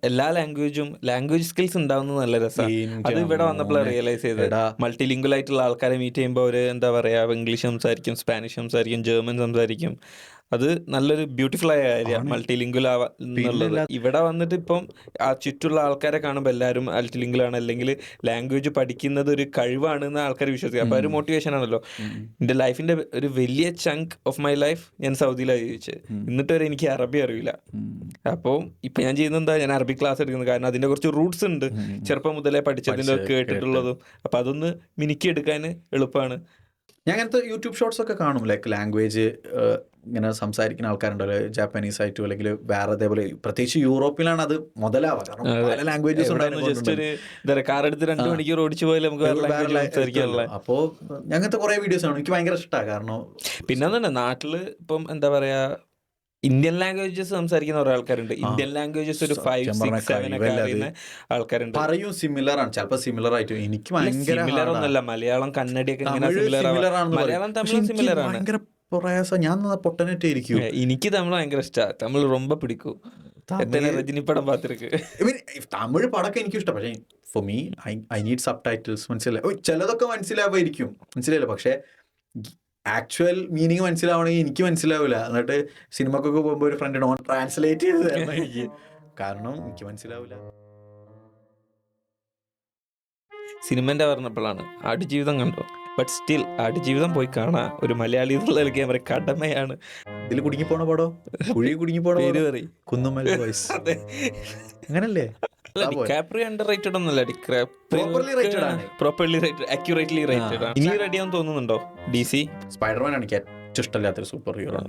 എല്ലാ ലാംഗ്വേജ് സ്കിൽസ് ഉണ്ടാവുന്നത് നല്ല രസമാണ്. അത് ഇവിടെ വന്നപ്പോൾ റിയലൈസ് ചെയ്തത്. മൾട്ടി ലിംഗ്വൽ ആയിട്ടുള്ള ആൾക്കാരെ മീറ്റ് ചെയ്യുമ്പോൾ അവർ എന്താ പറയുക, ഇംഗ്ലീഷ് സംസാരിക്കും, സ്പാനിഷ് സംസാരിക്കും, ജർമ്മൻ സംസാരിക്കും. അത് നല്ലൊരു ബ്യൂട്ടിഫുൾ ആയ കാര്യമാണ് മൾട്ടി ലിംഗ്വൽ എന്നുള്ളത്. ഇവിടെ വന്നിട്ട് ഇപ്പം ആ ചുറ്റുള്ള ആൾക്കാരെ കാണുമ്പോൾ എല്ലാവരും മൾട്ടി ലിംഗ്വൽ ആണ്, അല്ലെങ്കിൽ ലാംഗ്വേജ് പഠിക്കുന്നത് ഒരു കഴിവാണെന്ന് ആൾക്കാർ വിശ്വസിക്കുക. അപ്പോൾ ഒരു മോട്ടിവേഷൻ ആണല്ലോ. എൻ്റെ ലൈഫിൻ്റെ ഒരു വലിയ ചങ്ക് ഓഫ് മൈ ലൈഫ് ഞാൻ സൗദിയിലാണ് ജീവിച്ചത്. എന്നിട്ട് വരെ എനിക്ക് അറബി അറിയില്ല. അപ്പോൾ ഇപ്പം ഞാൻ ചെയ്യുന്നത് എന്താ, ഞാൻ അറബി ക്ലാസ് എടുക്കുന്നത്. കാരണം അതിൻ്റെ കുറച്ച് റൂട്ട്സ് ഉണ്ട്, ചെറുപ്പം മുതലേ പഠിച്ചതിൻ്റെ കേട്ടിട്ടുള്ളതും. അപ്പം അതൊന്ന് മിനുക്കിയെടുക്കാൻ എളുപ്പമാണ്. ഞാൻ അങ്ങനത്തെ യൂട്യൂബ് ഷോർട്സ് ഒക്കെ കാണും. ലൈക്ക് ലാംഗ്വേജ് ഇങ്ങനെ സംസാരിക്കുന്ന ആൾക്കാരുണ്ടല്ലോ, ജാപ്പനീസ് ആയിട്ടും അല്ലെങ്കിൽ വേറെ അതേപോലെ. പ്രത്യേകിച്ച് യൂറോപ്പിലാണ് അത് മുതലാവുക. കാരണം പല ലാംഗ്വേജസ് കാറെടുത്ത് 2 മണിക്കൂർ ഓടിച്ചു പോയാലും നമുക്ക്. അപ്പോൾ അങ്ങനത്തെ കുറേ വീഡിയോസ് ആണ് എനിക്ക് ഭയങ്കര ഇഷ്ടമാണ്. കാരണം പിന്നെ നാട്ടില് ഇപ്പം എന്താ പറയാ, ഇന്ത്യൻ ലാംഗ്വേജസ് സംസാരിക്കുന്ന കുറെ ആൾക്കാരുണ്ട്. ഇന്ത്യൻ ലാംഗ്വേജസ് ഒരു 5, 6, 7 ഒക്കെ അറിയുന്ന ആൾക്കാരുണ്ട്. പറയും സിമിലർ ആണ്, ചിലപ്പോൾ സിമിലർ ആയിട്ട്. എനിക്ക് ഭയങ്കര സിമിലർ ഒന്നല്ല, മലയാളം കന്നഡയൊക്കെ മലയാളം തമിഴും സിമിലർ ആണ്. പ്രയാസം. ഞാൻ പൊട്ടനായിട്ട് ഇരിക്കും. എനിക്ക് തമിഴ് ഭയങ്കര ഇഷ്ടമാണ്. തമിഴ് ரொம்ப പിടിക്കും. രജനി പടം പാത്തിരിക്ക്. തമിഴ് പടമൊക്കെ എനിക്കും ഇഷ്ടം. പക്ഷേ for me I need sub titles. മനസ്സിലായി, ചിലതൊക്കെ മനസ്സിലാവായിരിക്കും, മനസ്സിലായില്ല. പക്ഷേ ആക്ച്വൽ മീനിങ് മനസ്സിലാവണമെങ്കിൽ എനിക്ക് മനസ്സിലാവില്ല. എന്നിട്ട് സിനിമക്കൊക്കെ പോകുമ്പോൾ ഒരു ഫ്രണ്ട് ട്രാൻസ്ലേറ്റ് ചെയ്ത് തരണം എനിക്ക്. കാരണം എനിക്ക് മനസ്സിലാവില്ല. സിനിമന്റെ പറഞ്ഞപ്പോഴാണ് ആടുജീവിതം കണ്ടോ? ബട്ട് സ്റ്റിൽ ആടുജീവിതം പോയി കാണാൻ ഒരു മലയാളി എന്നുള്ള ക്യാമറ കടമയാണ്. ഇതിൽ കുടുങ്ങി പോണ പടോ, കുഴി കുടുങ്ങി പോണ പേര് പടം. പറയും. കുന്നുമ്മൽ ബോയ്സ്. അതെ. അങ്ങനല്ലേ? അല്ല, ഡിക്കാപ്രിയോ അണ്ടർ റേറ്റഡ് ഒന്നല്ല. Properly rated ആണ്. പ്രോപ്പർലി റേറ്റഡ്, അക്യുറേറ്റ്ലി റേറ്റഡ് ആണ്. ഇനി റെഡി ആവും തോന്നുന്നുണ്ടോ DC? സ്പൈഡർമാൻ ആണ് എനിക്ക് ഏറ്റവും ഇഷ്ടമില്ലാത്തൊരു സൂപ്പർ ഹീറോ.